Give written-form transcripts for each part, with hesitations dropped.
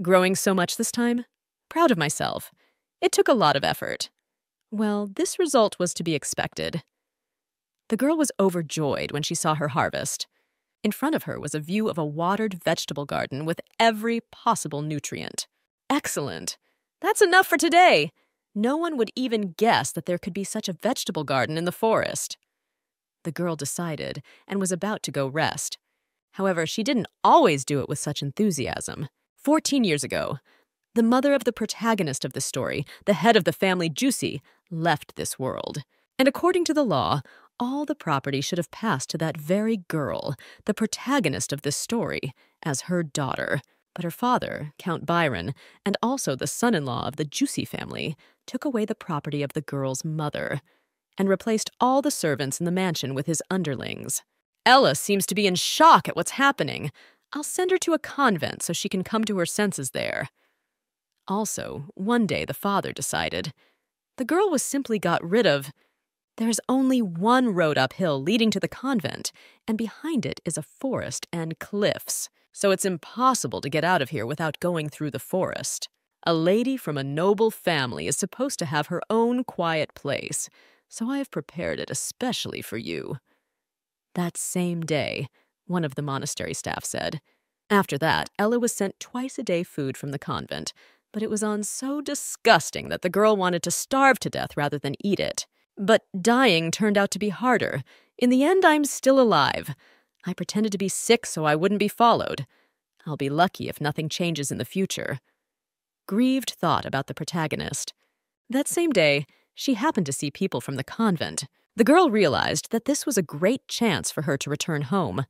Growing so much this time? Proud of myself. It took a lot of effort. Well, this result was to be expected. The girl was overjoyed when she saw her harvest. In front of her was a view of a watered vegetable garden with every possible nutrient. Excellent! That's enough for today! No one would even guess that there could be such a vegetable garden in the forest. The girl decided and was about to go rest. However, she didn't always do it with such enthusiasm. 14 years ago, the mother of the protagonist of this story, the head of the family Juicy, left this world. And according to the law, all the property should have passed to that very girl, the protagonist of this story, as her daughter. But her father, Count Byron, and also the son-in-law of the Juicy family, took away the property of the girl's mother and replaced all the servants in the mansion with his underlings. Ella seems to be in shock at what's happening. I'll send her to a convent so she can come to her senses there. Also, one day the father decided the girl was simply got rid of. There's only one road uphill leading to the convent, and behind it is a forest and cliffs, so it's impossible to get out of here without going through the forest. A lady from a noble family is supposed to have her own quiet place, so I have prepared it especially for you. That same day, one of the monastery staff said. After that, Ella was sent twice-a-day food from the convent, but it was on so disgusting that the girl wanted to starve to death rather than eat it. But dying turned out to be harder. In the end, I'm still alive. I pretended to be sick so I wouldn't be followed. I'll be lucky if nothing changes in the future. Grieved thought about the protagonist. That same day, she happened to see people from the convent. The girl realized that this was a great chance for her to return home.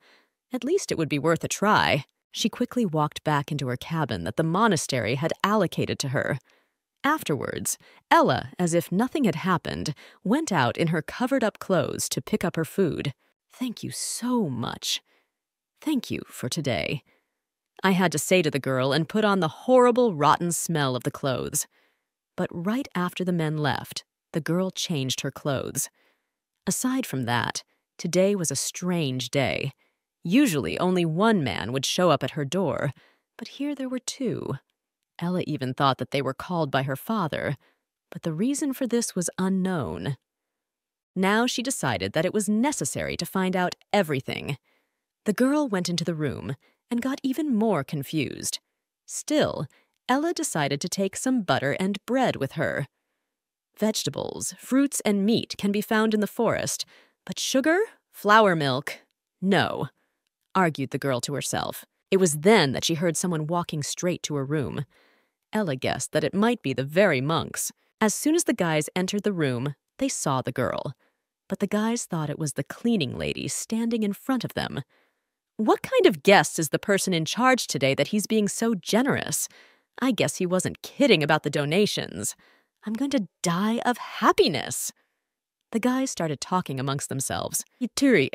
At least it would be worth a try. She quickly walked back into her cabin that the monastery had allocated to her. Afterwards, Ella, as if nothing had happened, went out in her covered-up clothes to pick up her food. Thank you so much. Thank you for today. I had to say to the girl and put on the horrible, rotten smell of the clothes. But right after the men left, the girl changed her clothes. Aside from that, today was a strange day. Usually, only one man would show up at her door, but here there were two. Ella even thought that they were called by her father, but the reason for this was unknown. Now she decided that it was necessary to find out everything. The girl went into the room and got even more confused. Still, Ella decided to take some butter and bread with her. Vegetables, fruits, and meat can be found in the forest, but sugar, flour milk, no, argued the girl to herself. It was then that she heard someone walking straight to her room. Ella guessed that it might be the very monks. As soon as the guys entered the room, they saw the girl. But the guys thought it was the cleaning lady standing in front of them. What kind of guest is the person in charge today that he's being so generous? I guess he wasn't kidding about the donations. I'm going to die of happiness. The guys started talking amongst themselves. Yituri,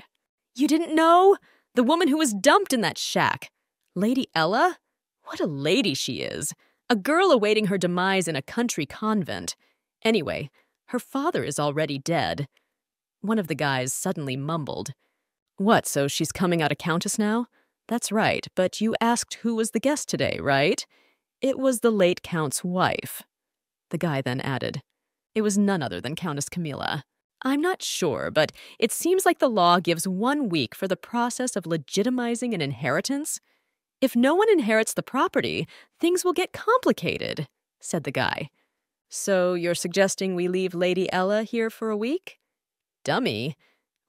you didn't know? The woman who was dumped in that shack. Lady Ella? What a lady she is. A girl awaiting her demise in a country convent. Anyway, her father is already dead. One of the guys suddenly mumbled. What, so she's coming out a countess now? That's right, but you asked who was the guest today, right? It was the late count's wife. The guy then added, it was none other than Countess Camilla. I'm not sure, but it seems like the law gives 1 week for the process of legitimizing an inheritance. If no one inherits the property, things will get complicated, said the guy. So you're suggesting we leave Lady Ella here for a week? Dummy.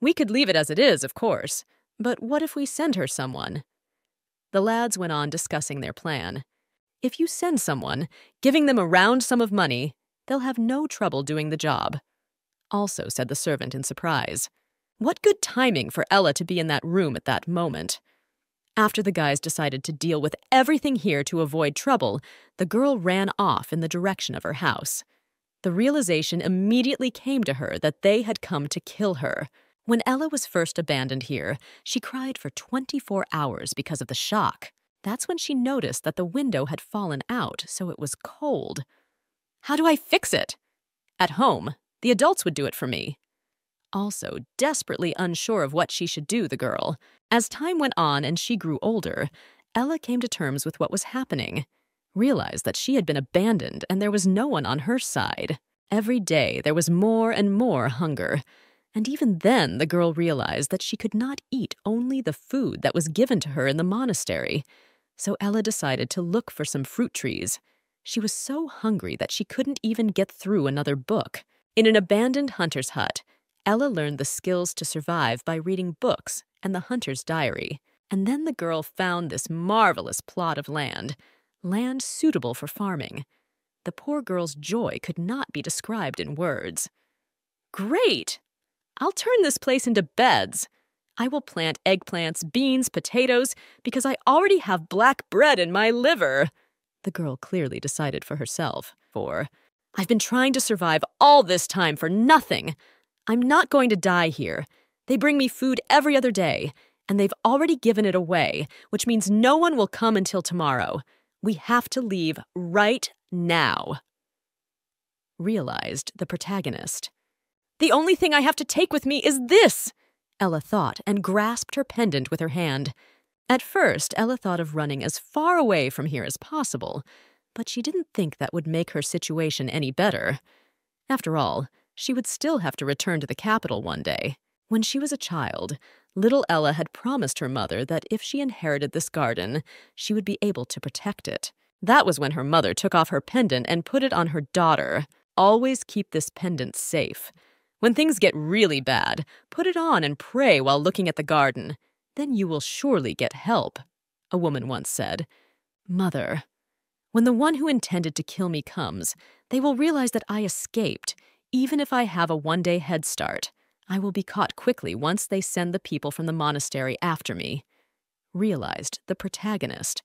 We could leave it as it is, of course, but what if we send her someone? The lads went on discussing their plan. If you send someone, giving them a round sum of money, they'll have no trouble doing the job. Also, said the servant in surprise. What good timing for Ella to be in that room at that moment. After the guys decided to deal with everything here to avoid trouble, the girl ran off in the direction of her house. The realization immediately came to her that they had come to kill her. When Ella was first abandoned here, she cried for 24 hours because of the shock. That's when she noticed that the window had fallen out, so it was cold. How do I fix it? At home, the adults would do it for me. Also, desperately unsure of what she should do, the girl. As time went on and she grew older, Ella came to terms with what was happening. realized that she had been abandoned and there was no one on her side. Every day there was more and more hunger, and even then the girl realized that she could not eat only the food that was given to her in the monastery. So Ella decided to look for some fruit trees. She was so hungry that she couldn't even get through another book. In an abandoned hunter's hut, Ella learned the skills to survive by reading books and the hunter's diary. And then the girl found this marvelous plot of land suitable for farming. The poor girl's joy could not be described in words. "Great! I'll turn this place into beds. I will plant eggplants, beans, potatoes, because I already have black bread in my liver," the girl clearly decided for herself. For, "I've been trying to survive all this time for nothing. I'm not going to die here. They bring me food every other day, and they've already given it away, which means no one will come until tomorrow. We have to leave right now," realized the protagonist. "The only thing I have to take with me is this," Ella thought, and grasped her pendant with her hand. At first, Ella thought of running as far away from here as possible, but she didn't think that would make her situation any better. After all, she would still have to return to the capital one day. When she was a child, little Ella had promised her mother that if she inherited this garden, she would be able to protect it. That was when her mother took off her pendant and put it on her daughter. "Always keep this pendant safe. When things get really bad, put it on and pray while looking at the garden. Then you will surely get help," a woman once said. "Mother, when the one who intended to kill me comes, they will realize that I escaped. Even if I have a one-day head start, I will be caught quickly once they send the people from the monastery after me," realized the protagonist.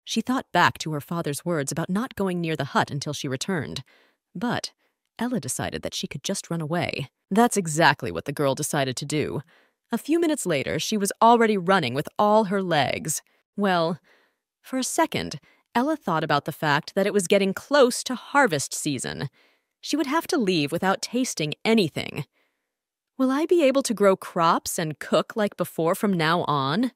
She thought back to her father's words about not going near the hut until she returned. But Ella decided that she could just run away. That's exactly what the girl decided to do. A few minutes later, she was already running with all her legs. Well, for a second, Ella thought about the fact that it was getting close to harvest season. She would have to leave without tasting anything. "Will I be able to grow crops and cook like before from now on?"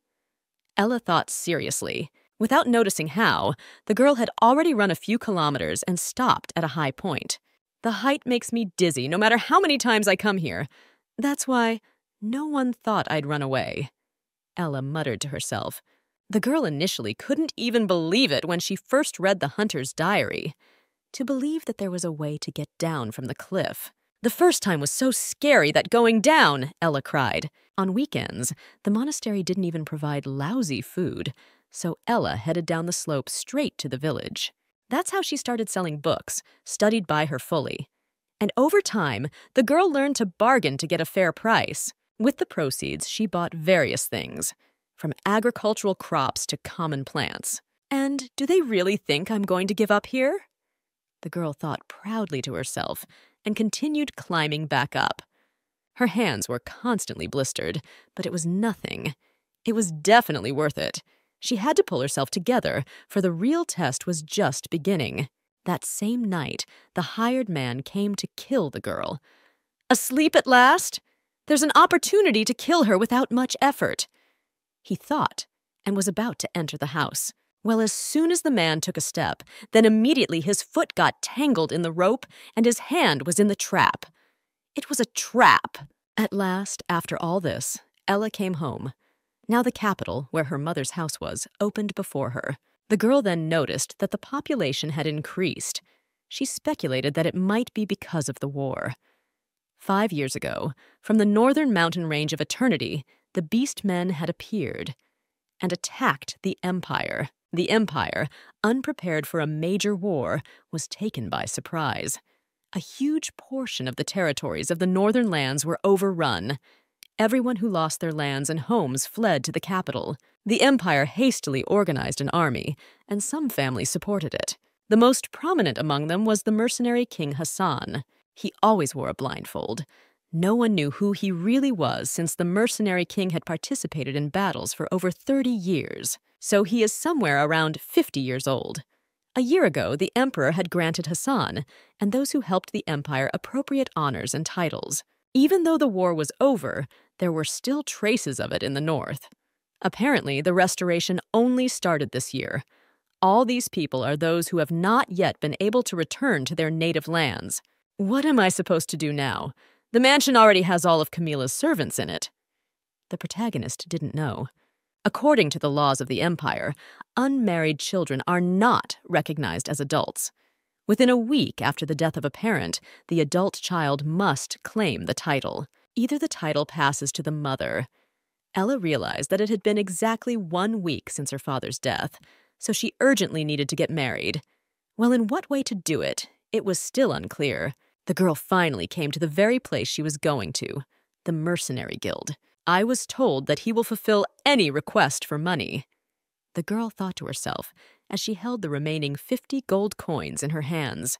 Ella thought seriously. Without noticing how, the girl had already run a few kilometers and stopped at a high point. "The height makes me dizzy no matter how many times I come here. That's why no one thought I'd run away," Ella muttered to herself. The girl initially couldn't even believe it when she first read the hunter's diary. To believe that there was a way to get down from the cliff. "The first time was so scary that going down," Ella cried. On weekends, the monastery didn't even provide lousy food, so Ella headed down the slope straight to the village. That's how she started selling books, studied by her fully. And over time, the girl learned to bargain to get a fair price. With the proceeds, she bought various things, from agricultural crops to common plants. "And do they really think I'm going to give up here?" The girl thought proudly to herself and continued climbing back up. Her hands were constantly blistered, but it was nothing. It was definitely worth it. She had to pull herself together, for the real test was just beginning. That same night, the hired man came to kill the girl. "Asleep at last? There's an opportunity to kill her without much effort," he thought, and was about to enter the house. Well, as soon as the man took a step, then immediately his foot got tangled in the rope and his hand was in the trap. It was a trap. At last, after all this, Ella came home. Now the capital, where her mother's house was, opened before her. The girl then noticed that the population had increased. She speculated that it might be because of the war. 5 years ago, from the northern mountain range of Eternity, the Beast Men had appeared and attacked the Empire. The Empire, unprepared for a major war, was taken by surprise. A huge portion of the territories of the northern lands were overrun. Everyone who lost their lands and homes fled to the capital. The Empire hastily organized an army, and some families supported it. The most prominent among them was the mercenary King Hassan. He always wore a blindfold. No one knew who he really was since the mercenary king had participated in battles for over 30 years. So he is somewhere around 50 years old. A year ago, the emperor had granted Hassan and those who helped the empire appropriate honors and titles. Even though the war was over, there were still traces of it in the north. Apparently, the restoration only started this year. All these people are those who have not yet been able to return to their native lands. What am I supposed to do now? The mansion already has all of Camilla's servants in it. The protagonist didn't know. According to the laws of the Empire, unmarried children are not recognized as adults. Within a week after the death of a parent, the adult child must claim the title. Either the title passes to the mother. Ella realized that it had been exactly 1 week since her father's death, so she urgently needed to get married. Well, in what way to do it, it was still unclear. The girl finally came to the very place she was going to, the Mercenary Guild. I was told that he will fulfill any request for money. The girl thought to herself as she held the remaining 50 gold coins in her hands.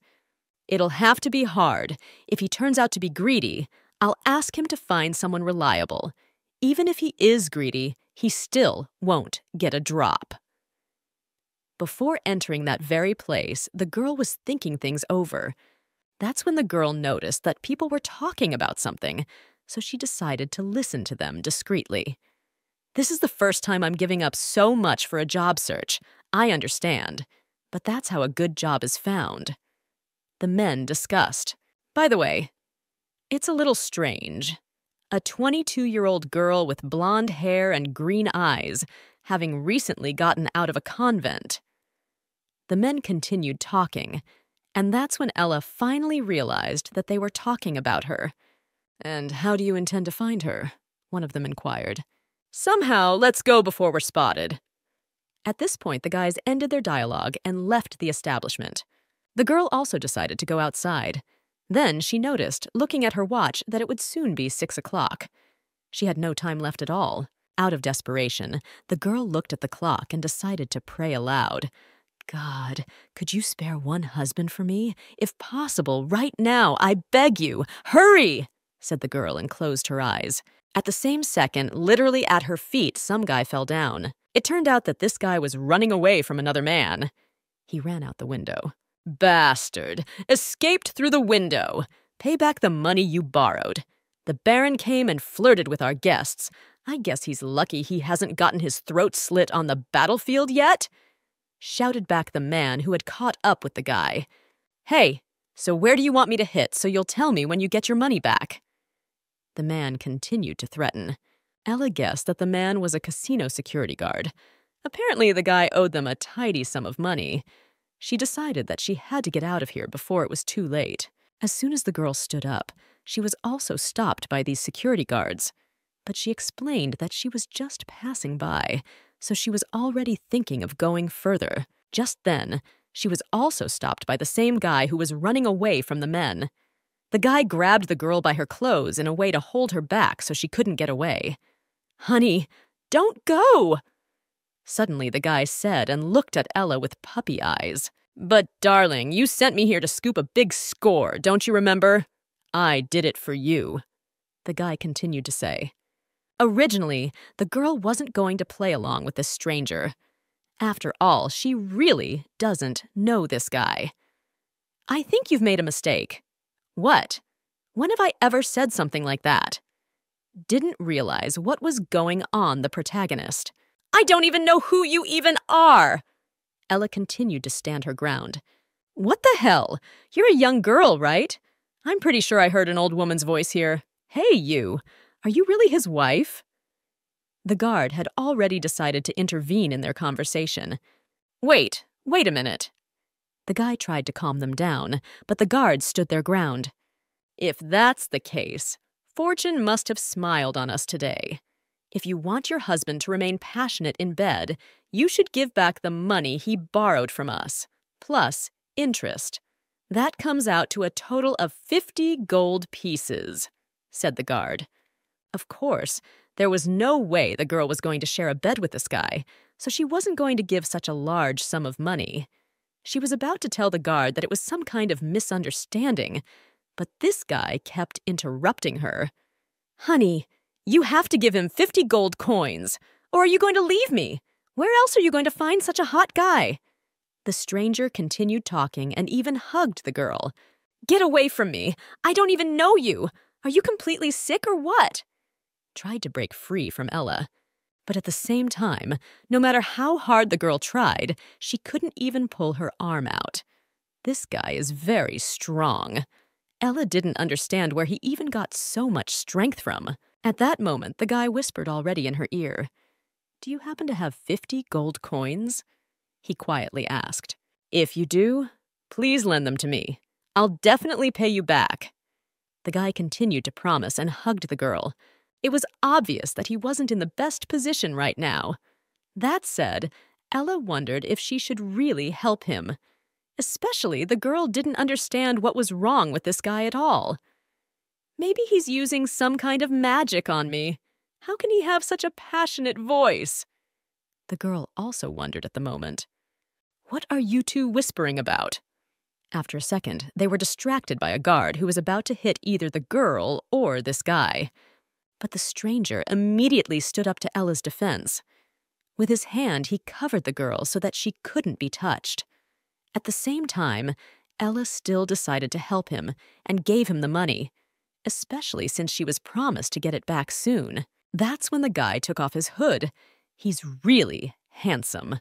It'll have to be hard. If he turns out to be greedy, I'll ask him to find someone reliable. Even if he is greedy, he still won't get a drop. Before entering that very place, the girl was thinking things over. That's when the girl noticed that people were talking about something, so she decided to listen to them discreetly. This is the first time I'm giving up so much for a job search. I understand, but that's how a good job is found. The men discussed. By the way, it's a little strange. A 22-year-old girl with blonde hair and green eyes, having recently gotten out of a convent. The men continued talking, and that's when Ella finally realized that they were talking about her. "And how do you intend to find her?" one of them inquired. "Somehow, let's go before we're spotted." At this point, the guys ended their dialogue and left the establishment. The girl also decided to go outside. Then she noticed, looking at her watch, that it would soon be 6 o'clock. She had no time left at all. Out of desperation, the girl looked at the clock and decided to pray aloud. "God, could you spare one husband for me? If possible, right now, I beg you. Hurry!" said the girl and closed her eyes. At the same second, literally at her feet, some guy fell down. It turned out that this guy was running away from another man. He ran out the window. "Bastard! Escaped through the window! Pay back the money you borrowed. The Baron came and flirted with our guests. I guess he's lucky he hasn't gotten his throat slit on the battlefield yet," shouted back the man who had caught up with the guy. "Hey, so where do you want me to hit so you'll tell me when you get your money back?" The man continued to threaten. Ella guessed that the man was a casino security guard. Apparently, the guy owed them a tidy sum of money. She decided that she had to get out of here before it was too late. As soon as the girl stood up, she was also stopped by these security guards. But she explained that she was just passing by, so she was already thinking of going further. Just then, she was also stopped by the same guy who was running away from the men. The guy grabbed the girl by her clothes in a way to hold her back so she couldn't get away. "Honey, don't go!" Suddenly, the guy said and looked at Ella with puppy eyes. "But darling, you sent me here to scoop a big score, don't you remember? I did it for you," the guy continued to say. Originally, the girl wasn't going to play along with this stranger. After all, she really doesn't know this guy. "I think you've made a mistake." "What? When have I ever said something like that?" Didn't realize what was going on the protagonist. "I don't even know who you even are!" Ella continued to stand her ground. "What the hell? You're a young girl, right? I'm pretty sure I heard an old woman's voice here. Hey, you! Are you really his wife?" The guard had already decided to intervene in their conversation. Wait a minute." The guy tried to calm them down, but the guards stood their ground. "If that's the case, fortune must have smiled on us today. If you want your husband to remain passionate in bed, you should give back the money he borrowed from us, plus interest. That comes out to a total of 50 gold pieces," said the guard. Of course, there was no way the girl was going to share a bed with this guy, so she wasn't going to give such a large sum of money. She was about to tell the guard that it was some kind of misunderstanding, but this guy kept interrupting her. "Honey, you have to give him 50 gold coins, or are you going to leave me? Where else are you going to find such a hot guy?" The stranger continued talking and even hugged the girl. "Get away from me! I don't even know you! Are you completely sick or what?" Tried to break free from Ella. But at the same time, no matter how hard the girl tried, she couldn't even pull her arm out. This guy is very strong. Ella didn't understand where he even got so much strength from. At that moment, the guy whispered already in her ear. "Do you happen to have 50 gold coins?" He quietly asked. "If you do, please lend them to me. I'll definitely pay you back." The guy continued to promise and hugged the girl. It was obvious that he wasn't in the best position right now. That said, Ella wondered if she should really help him. Especially, the girl didn't understand what was wrong with this guy at all. Maybe he's using some kind of magic on me. How can he have such a passionate voice? The girl also wondered at the moment. What are you two whispering about? After a second, they were distracted by a guard who was about to hit either the girl or this guy. But the stranger immediately stood up to Ella's defense. With his hand, he covered the girl so that she couldn't be touched. At the same time, Ella still decided to help him and gave him the money, especially since she was promised to get it back soon. That's when the guy took off his hood. He's really handsome.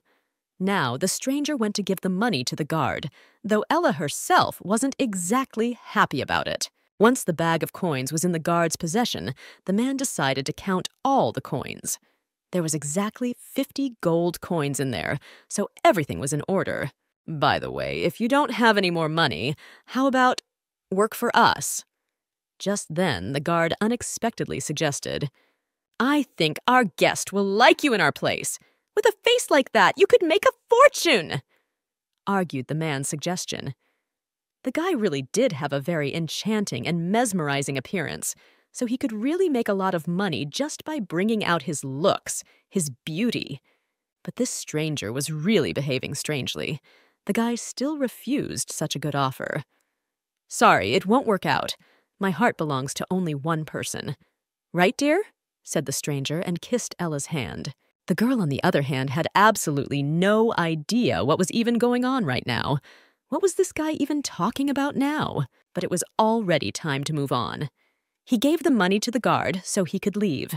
Now, the stranger went to give the money to the guard, though Ella herself wasn't exactly happy about it. Once the bag of coins was in the guard's possession, the man decided to count all the coins. There was exactly 50 gold coins in there, so everything was in order. By the way, if you don't have any more money, how about work for us? Just then, the guard unexpectedly suggested, "I think our guest will like you in our place. With a face like that, you could make a fortune," argued the man's suggestion. The guy really did have a very enchanting and mesmerizing appearance, so he could really make a lot of money just by bringing out his looks, his beauty. But this stranger was really behaving strangely. The guy still refused such a good offer. "Sorry, it won't work out. My heart belongs to only one person." "Right, dear?" said the stranger and kissed Ella's hand. The girl, on the other hand, had absolutely no idea what was even going on right now. What was this guy even talking about now? But it was already time to move on. He gave the money to the guard so he could leave.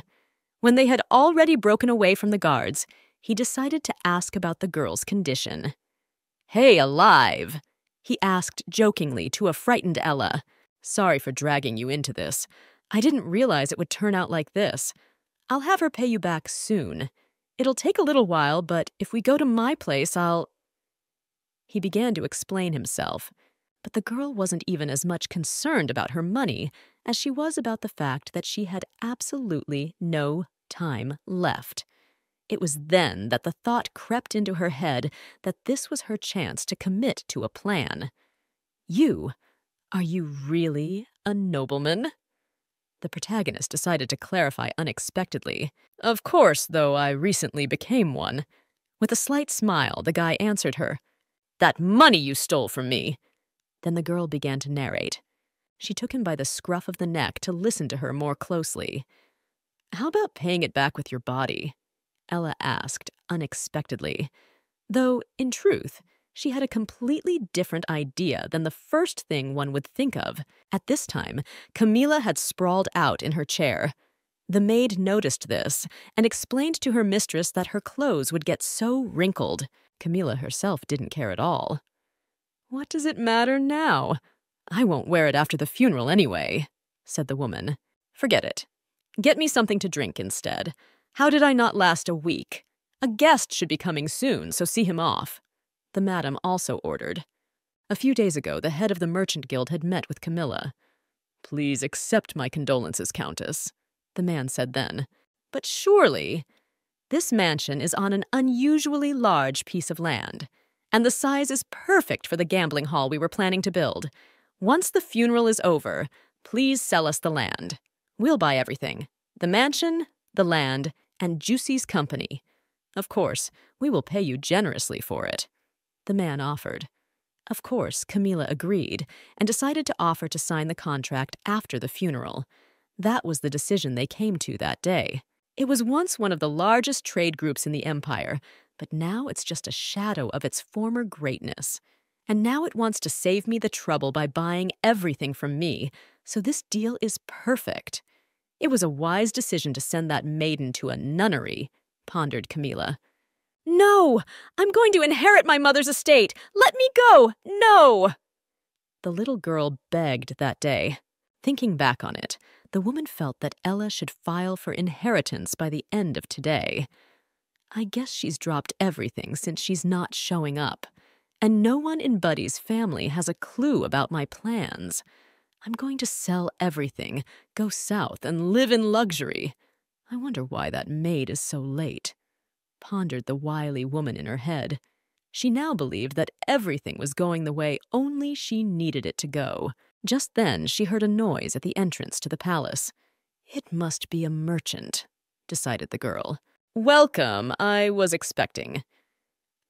When they had already broken away from the guards, he decided to ask about the girl's condition. "Hey, alive!" he asked jokingly to a frightened Ella. "Sorry for dragging you into this. I didn't realize it would turn out like this. I'll have her pay you back soon. It'll take a little while, but if we go to my place, I'll—" He began to explain himself, but the girl wasn't even as much concerned about her money as she was about the fact that she had absolutely no time left. It was then that the thought crept into her head that this was her chance to commit to a plan. Are you really a nobleman?" The protagonist decided to clarify unexpectedly. "Of course, though I recently became one." With a slight smile, the guy answered her. "That money you stole from me." Then the girl began to narrate. She took him by the scruff of the neck to listen to her more closely. "How about paying it back with your body?" Ella asked unexpectedly. Though, in truth, she had a completely different idea than the first thing one would think of. At this time, Camilla had sprawled out in her chair. The maid noticed this and explained to her mistress that her clothes would get so wrinkled. Camilla herself didn't care at all. "What does it matter now? I won't wear it after the funeral anyway," said the woman. "Forget it. Get me something to drink instead. How did I not last a week? A guest should be coming soon, so see him off." The madam also ordered. A few days ago, the head of the merchant guild had met with Camilla. "Please accept my condolences, Countess," the man said then. "But surely, this mansion is on an unusually large piece of land, and the size is perfect for the gambling hall we were planning to build. Once the funeral is over, please sell us the land. We'll buy everything. The mansion, the land, and Juicy's company. Of course, we will pay you generously for it." The man offered. Of course, Camilla agreed and decided to offer to sign the contract after the funeral. That was the decision they came to that day. It was once one of the largest trade groups in the empire, but now it's just a shadow of its former greatness. And now it wants to save me the trouble by buying everything from me, so this deal is perfect. It was a wise decision to send that maiden to a nunnery. pondered Camilla. No! I'm going to inherit my mother's estate! Let me go! No! The little girl begged that day. Thinking back on it, the woman felt that Ella should file for inheritance by the end of today. I guess she's dropped everything since she's not showing up, and no one in Buddy's family has a clue about my plans. I'm going to sell everything, go south, and live in luxury. I wonder why that maid is so late, pondered the wily woman in her head. She now believed that everything was going the way only she needed it to go. Just then, she heard a noise at the entrance to the palace. It must be a merchant, decided the girl. Welcome, I was expecting.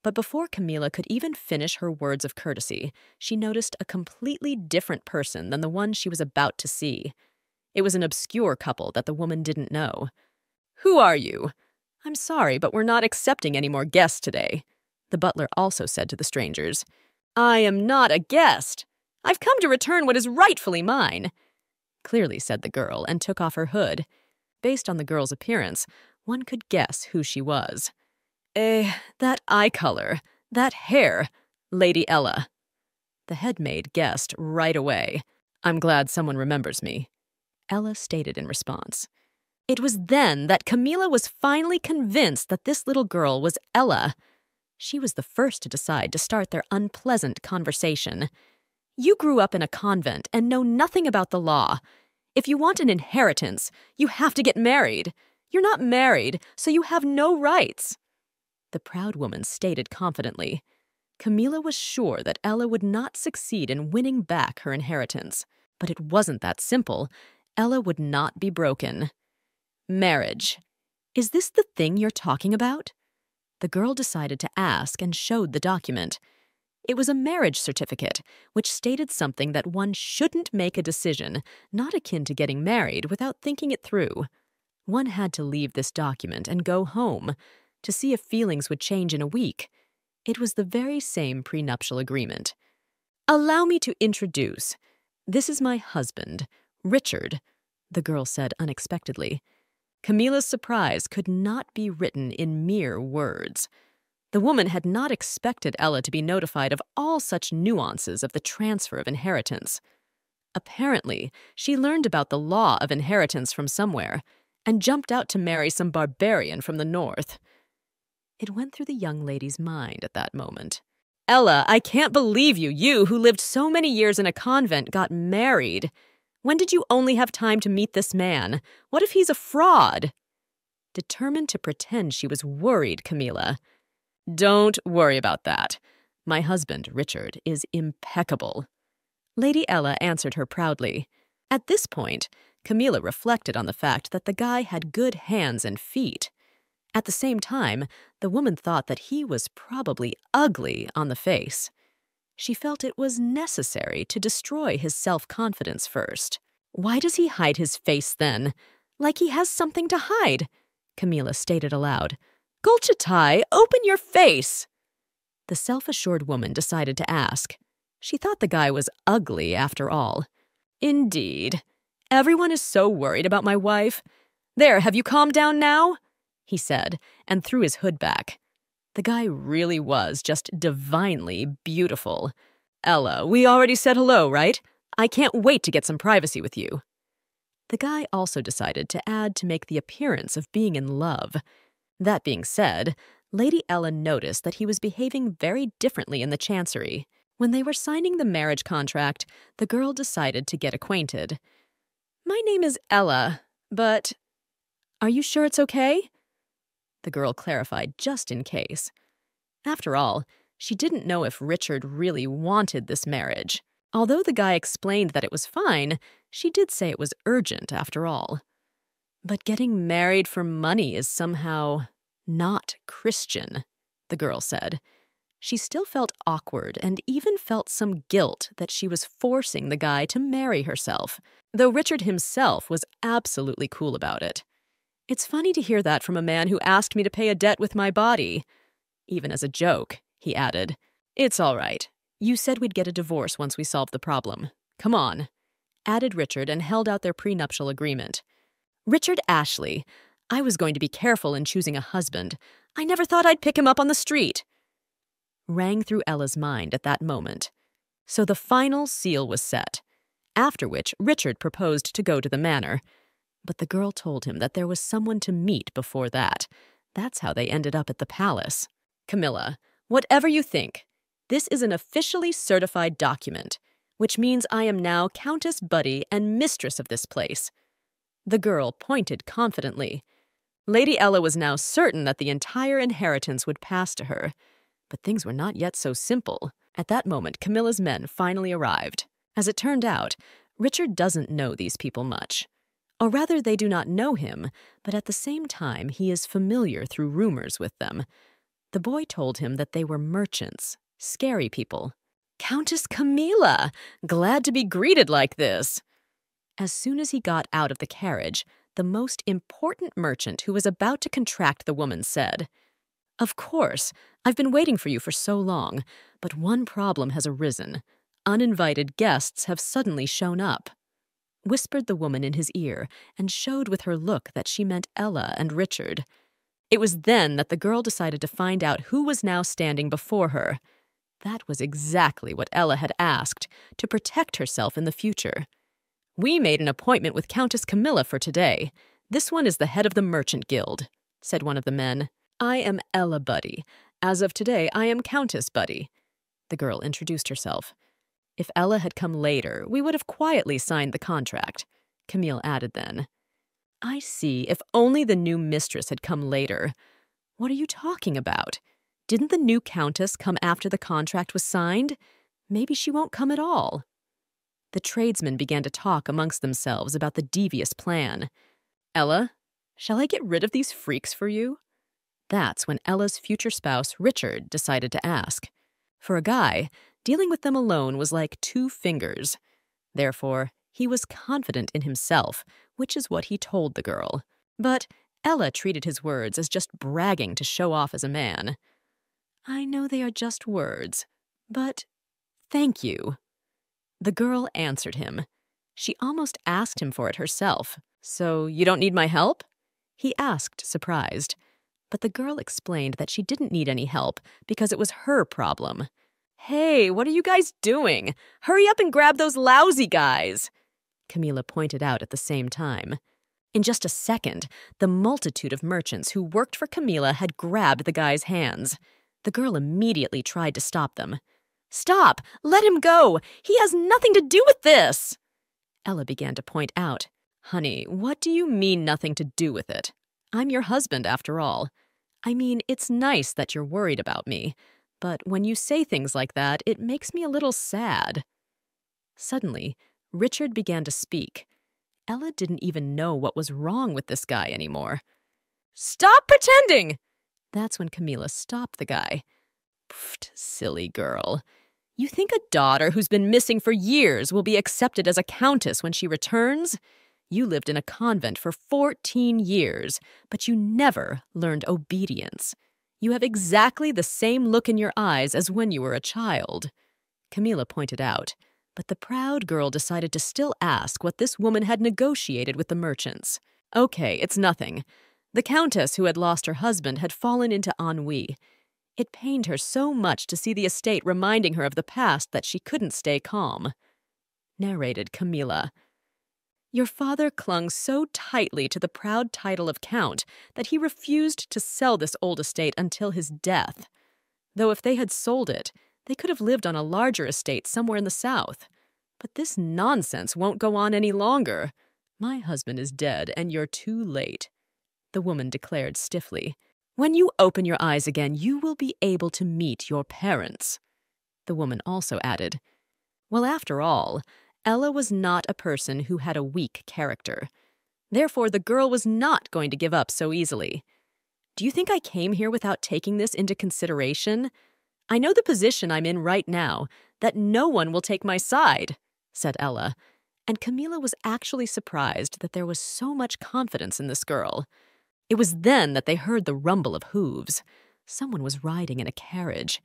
But before Camilla could even finish her words of courtesy, she noticed a completely different person than the one she was about to see. It was an obscure couple that the woman didn't know. Who are you? I'm sorry, but we're not accepting any more guests today, the butler also said to the strangers. I am not a guest. I've come to return what is rightfully mine, clearly said the girl and took off her hood. Based on the girl's appearance, one could guess who she was. That eye color, that hair, Lady Ella. The head maid guessed right away. I'm glad someone remembers me, Ella stated in response. It was then that Camilla was finally convinced that this little girl was Ella. She was the first to decide to start their unpleasant conversation. You grew up in a convent and know nothing about the law. If you want an inheritance, you have to get married. You're not married, so you have no rights, the proud woman stated confidently. Camilla was sure that Ella would not succeed in winning back her inheritance. But it wasn't that simple. Ella would not be broken. Marriage. Is this the thing you're talking about? The girl decided to ask and showed the document. It was a marriage certificate, which stated something that one shouldn't make a decision, not akin to getting married, without thinking it through. One had to leave this document and go home to see if feelings would change in a week. It was the very same prenuptial agreement. Allow me to introduce. This is my husband, Richard, the girl said unexpectedly. Camilla's surprise could not be written in mere words. The woman had not expected Ella to be notified of all such nuances of the transfer of inheritance. Apparently, she learned about the law of inheritance from somewhere and jumped out to marry some barbarian from the north. It went through the young lady's mind at that moment. Ella, I can't believe you who lived so many years in a convent, got married. When did you only have time to meet this man? What if he's a fraud? Determined to pretend she was worried, Camilla. Don't worry about that. My husband, Richard, is impeccable. Lady Ella answered her proudly. At this point, Camilla reflected on the fact that the guy had good hands and feet. At the same time, the woman thought that he was probably ugly on the face. She felt it was necessary to destroy his self-confidence first. Why does he hide his face then? Like he has something to hide, Camilla stated aloud. Gulchatai, open your face! The self-assured woman decided to ask. She thought the guy was ugly after all. Indeed. Everyone is so worried about my wife. There, have you calmed down now? He said, and threw his hood back. The guy really was just divinely beautiful. Ella, we already said hello, right? I can't wait to get some privacy with you. The guy also decided to add to make the appearance of being in love. That being said, Lady Ella noticed that he was behaving very differently in the chancery. When they were signing the marriage contract, the girl decided to get acquainted. My name is Ella, but... Are you sure it's okay? The girl clarified just in case. After all, she didn't know if Richard really wanted this marriage. Although the guy explained that it was fine, she did say it was urgent after all. But getting married for money is somehow not Christian, the girl said. She still felt awkward and even felt some guilt that she was forcing the guy to marry herself, though Richard himself was absolutely cool about it. It's funny to hear that from a man who asked me to pay a debt with my body. Even as a joke, he added. It's all right. You said we'd get a divorce once we solved the problem. Come on, added Richard and held out their prenuptial agreement. Richard Ashley, I was going to be careful in choosing a husband. I never thought I'd pick him up on the street. Rang through Ella's mind at that moment. So the final seal was set, after which Richard proposed to go to the manor. But the girl told him that there was someone to meet before that. That's how they ended up at the palace. Camilla, whatever you think, this is an officially certified document, which means I am now Countess Buddy and mistress of this place. The girl pointed confidently. Lady Ella was now certain that the entire inheritance would pass to her. But things were not yet so simple. At that moment, Camilla's men finally arrived. As it turned out, Richard doesn't know these people much. Or rather, they do not know him, but at the same time, he is familiar through rumors with them. The boy told him that they were merchants, scary people. Countess Camilla! Glad to be greeted like this! As soon as he got out of the carriage, the most important merchant who was about to contract the woman said, "Of course, I've been waiting for you for so long, but one problem has arisen. Uninvited guests have suddenly shown up," whispered the woman in his ear, and showed with her look that she meant Ella and Richard. It was then that the girl decided to find out who was now standing before her. That was exactly what Ella had asked, to protect herself in the future. "We made an appointment with Countess Camilla for today. This one is the head of the Merchant Guild," said one of the men. "I am Ella Buddy. As of today, I am Countess Buddy." The girl introduced herself. "If Ella had come later, we would have quietly signed the contract," Camille added then. "I see. If only the new mistress had come later." "What are you talking about? Didn't the new countess come after the contract was signed? Maybe she won't come at all." The tradesmen began to talk amongst themselves about the devious plan. "Ella, shall I get rid of these freaks for you?" That's when Ella's future spouse, Richard, decided to ask. For a guy, dealing with them alone was like 2 fingers. Therefore, he was confident in himself, which is what he told the girl. But Ella treated his words as just bragging to show off as a man. "I know they are just words, but thank you." The girl answered him. She almost asked him for it herself. "So you don't need my help?" he asked, surprised. But the girl explained that she didn't need any help because it was her problem. "Hey, what are you guys doing? Hurry up and grab those lousy guys!" Camilla pointed out at the same time. In just a second, the multitude of merchants who worked for Camilla had grabbed the guy's hands. The girl immediately tried to stop them. "Stop! Let him go! He has nothing to do with this!" Ella began to point out. "Honey, what do you mean nothing to do with it? I'm your husband, after all. I mean, it's nice that you're worried about me, but when you say things like that, it makes me a little sad." Suddenly, Richard began to speak. Ella didn't even know what was wrong with this guy anymore. "Stop pretending!" That's when Camilla stopped the guy. "Pfft, silly girl. You think a daughter who's been missing for years will be accepted as a countess when she returns? You lived in a convent for 14 years, but you never learned obedience. You have exactly the same look in your eyes as when you were a child," Camilla pointed out. But the proud girl decided to still ask what this woman had negotiated with the merchants. "Okay, it's nothing. The countess who had lost her husband had fallen into ennui. It pained her so much to see the estate reminding her of the past that she couldn't stay calm." Narrated Camilla. "Your father clung so tightly to the proud title of count that he refused to sell this old estate until his death. Though if they had sold it, they could have lived on a larger estate somewhere in the south. But this nonsense won't go on any longer. My husband is dead, and you're too late," the woman declared stiffly. "When you open your eyes again, you will be able to meet your parents," the woman also added. Well, after all, Ella was not a person who had a weak character. Therefore, the girl was not going to give up so easily. "Do you think I came here without taking this into consideration? I know the position I'm in right now, that no one will take my side," said Ella. And Camilla was actually surprised that there was so much confidence in this girl. It was then that they heard the rumble of hooves. Someone was riding in a carriage.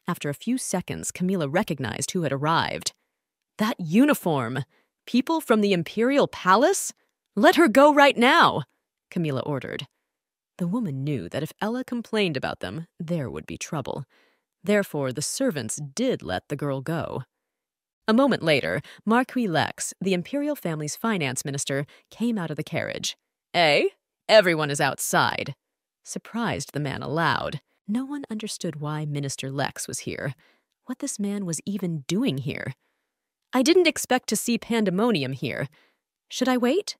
After a few seconds, Camilla recognized who had arrived. "That uniform! People from the Imperial Palace? Let her go right now!" Camilla ordered. The woman knew that if Ella complained about them, there would be trouble. Therefore, the servants did let the girl go. A moment later, Marquis Lex, the imperial family's finance minister, came out of the carriage. "Eh? Everyone is outside," surprised the man aloud. No one understood why Minister Lex was here, what this man was even doing here. "I didn't expect to see pandemonium here. Should I wait?"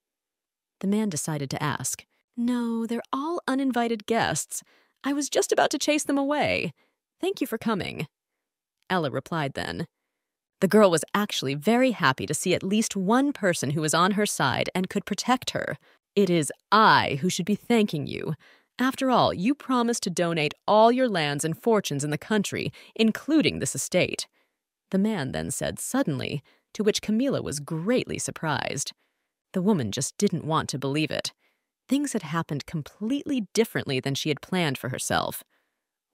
The man decided to ask. "No, they're all uninvited guests. I was just about to chase them away. Thank you for coming." Ella replied then. The girl was actually very happy to see at least one person who was on her side and could protect her. "It is I who should be thanking you. After all, you promised to donate all your lands and fortunes in the country, including this estate," the man then said suddenly, to which Camilla was greatly surprised. The woman just didn't want to believe it. Things had happened completely differently than she had planned for herself.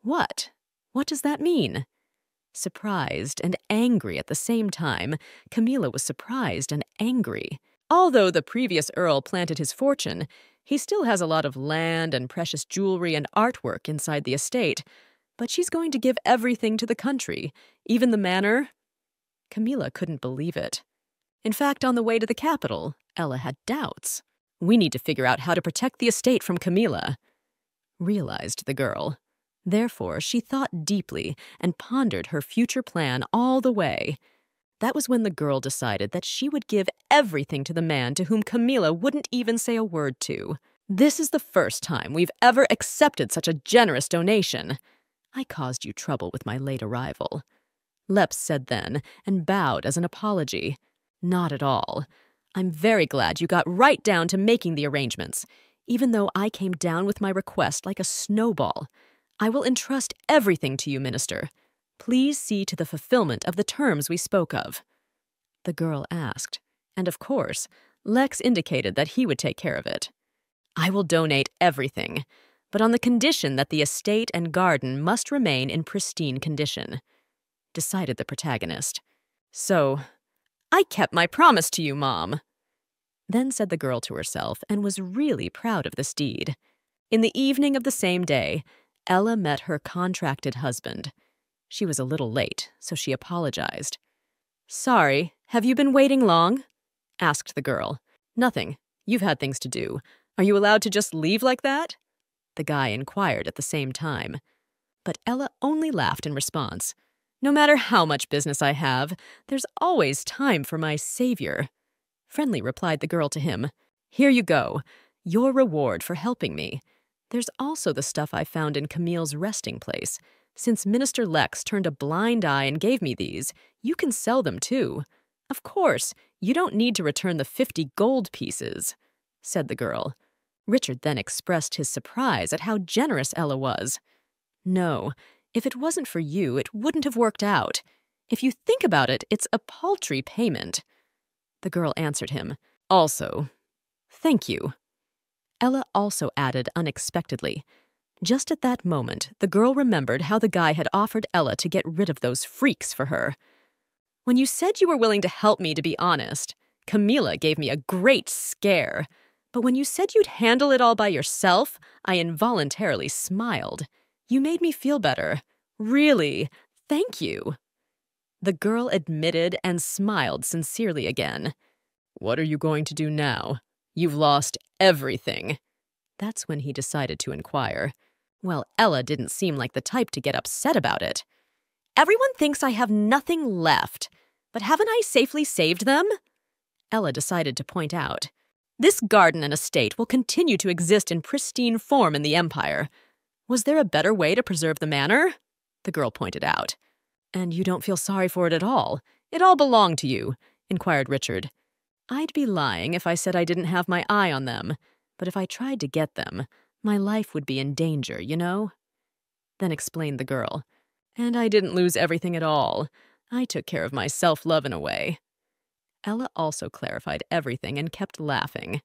What? What does that mean? Surprised and angry at the same time, Camilla was surprised and angry. Although the previous earl planted his fortune, he still has a lot of land and precious jewelry and artwork inside the estate, but she's going to give everything to the country, even the manor. Camilla couldn't believe it. In fact, on the way to the capital, Ella had doubts. "We need to figure out how to protect the estate from Camilla," realized the girl. Therefore, she thought deeply and pondered her future plan all the way. That was when the girl decided that she would give everything to the man to whom Camilla wouldn't even say a word to. "This is the first time we've ever accepted such a generous donation. I caused you trouble with my late arrival," Leps said then, and bowed as an apology. "Not at all. I'm very glad you got right down to making the arrangements, even though I came down with my request like a snowball. I will entrust everything to you, Minister. Please see to the fulfillment of the terms we spoke of," the girl asked, and of course, Lex indicated that he would take care of it. "I will donate everything, but on the condition that the estate and garden must remain in pristine condition," decided the protagonist. "So, I kept my promise to you, Mom," then said the girl to herself, and was really proud of this deed. In the evening of the same day, Ella met her contracted husband. She was a little late, so she apologized. "Sorry, have you been waiting long?" asked the girl. "Nothing. You've had things to do. Are you allowed to just leave like that?" the guy inquired at the same time. But Ella only laughed in response. "No matter how much business I have, there's always time for my savior," friendly replied the girl to him. "Here you go. Your reward for helping me. There's also the stuff I found in Camille's resting place. Since Minister Lex turned a blind eye and gave me these, you can sell them too. Of course, you don't need to return the 50 gold pieces," said the girl. Richard then expressed his surprise at how generous Ella was. "No, if it wasn't for you, it wouldn't have worked out. If you think about it, it's a paltry payment," the girl answered him. "Also, thank you." Ella also added unexpectedly. Just at that moment, the girl remembered how the guy had offered Ella to get rid of those freaks for her. "When you said you were willing to help me, to be honest, Camilla gave me a great scare. But when you said you'd handle it all by yourself, I involuntarily smiled. You made me feel better. Really, thank you," the girl admitted and smiled sincerely again. "What are you going to do now? You've lost everything." That's when he decided to inquire. Well, Ella didn't seem like the type to get upset about it. "Everyone thinks I have nothing left, but haven't I safely saved them?" Ella decided to point out. "This garden and estate will continue to exist in pristine form in the Empire. Was there a better way to preserve the manor?" the girl pointed out. "And you don't feel sorry for it at all? It all belonged to you," inquired Richard. "I'd be lying if I said I didn't have my eye on them, but if I tried to get them, my life would be in danger, you know?" Then explained the girl. "And I didn't lose everything at all. I took care of my self-love in a way." Ella also clarified everything and kept laughing.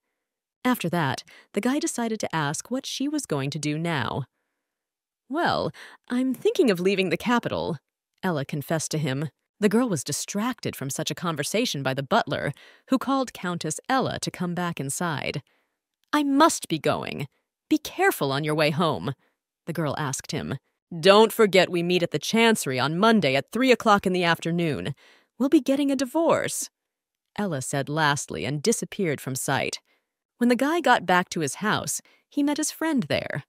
After that, the guy decided to ask what she was going to do now. "Well, I'm thinking of leaving the capital," Ella confessed to him. The girl was distracted from such a conversation by the butler, who called Countess Ella to come back inside. "I must be going," Be careful on your way home, the girl asked him. Don't forget we meet at the Chancery on Monday at 3 o'clock in the afternoon. We'll be getting a divorce, Ella said lastly and disappeared from sight. When the guy got back to his house, he met his friend there.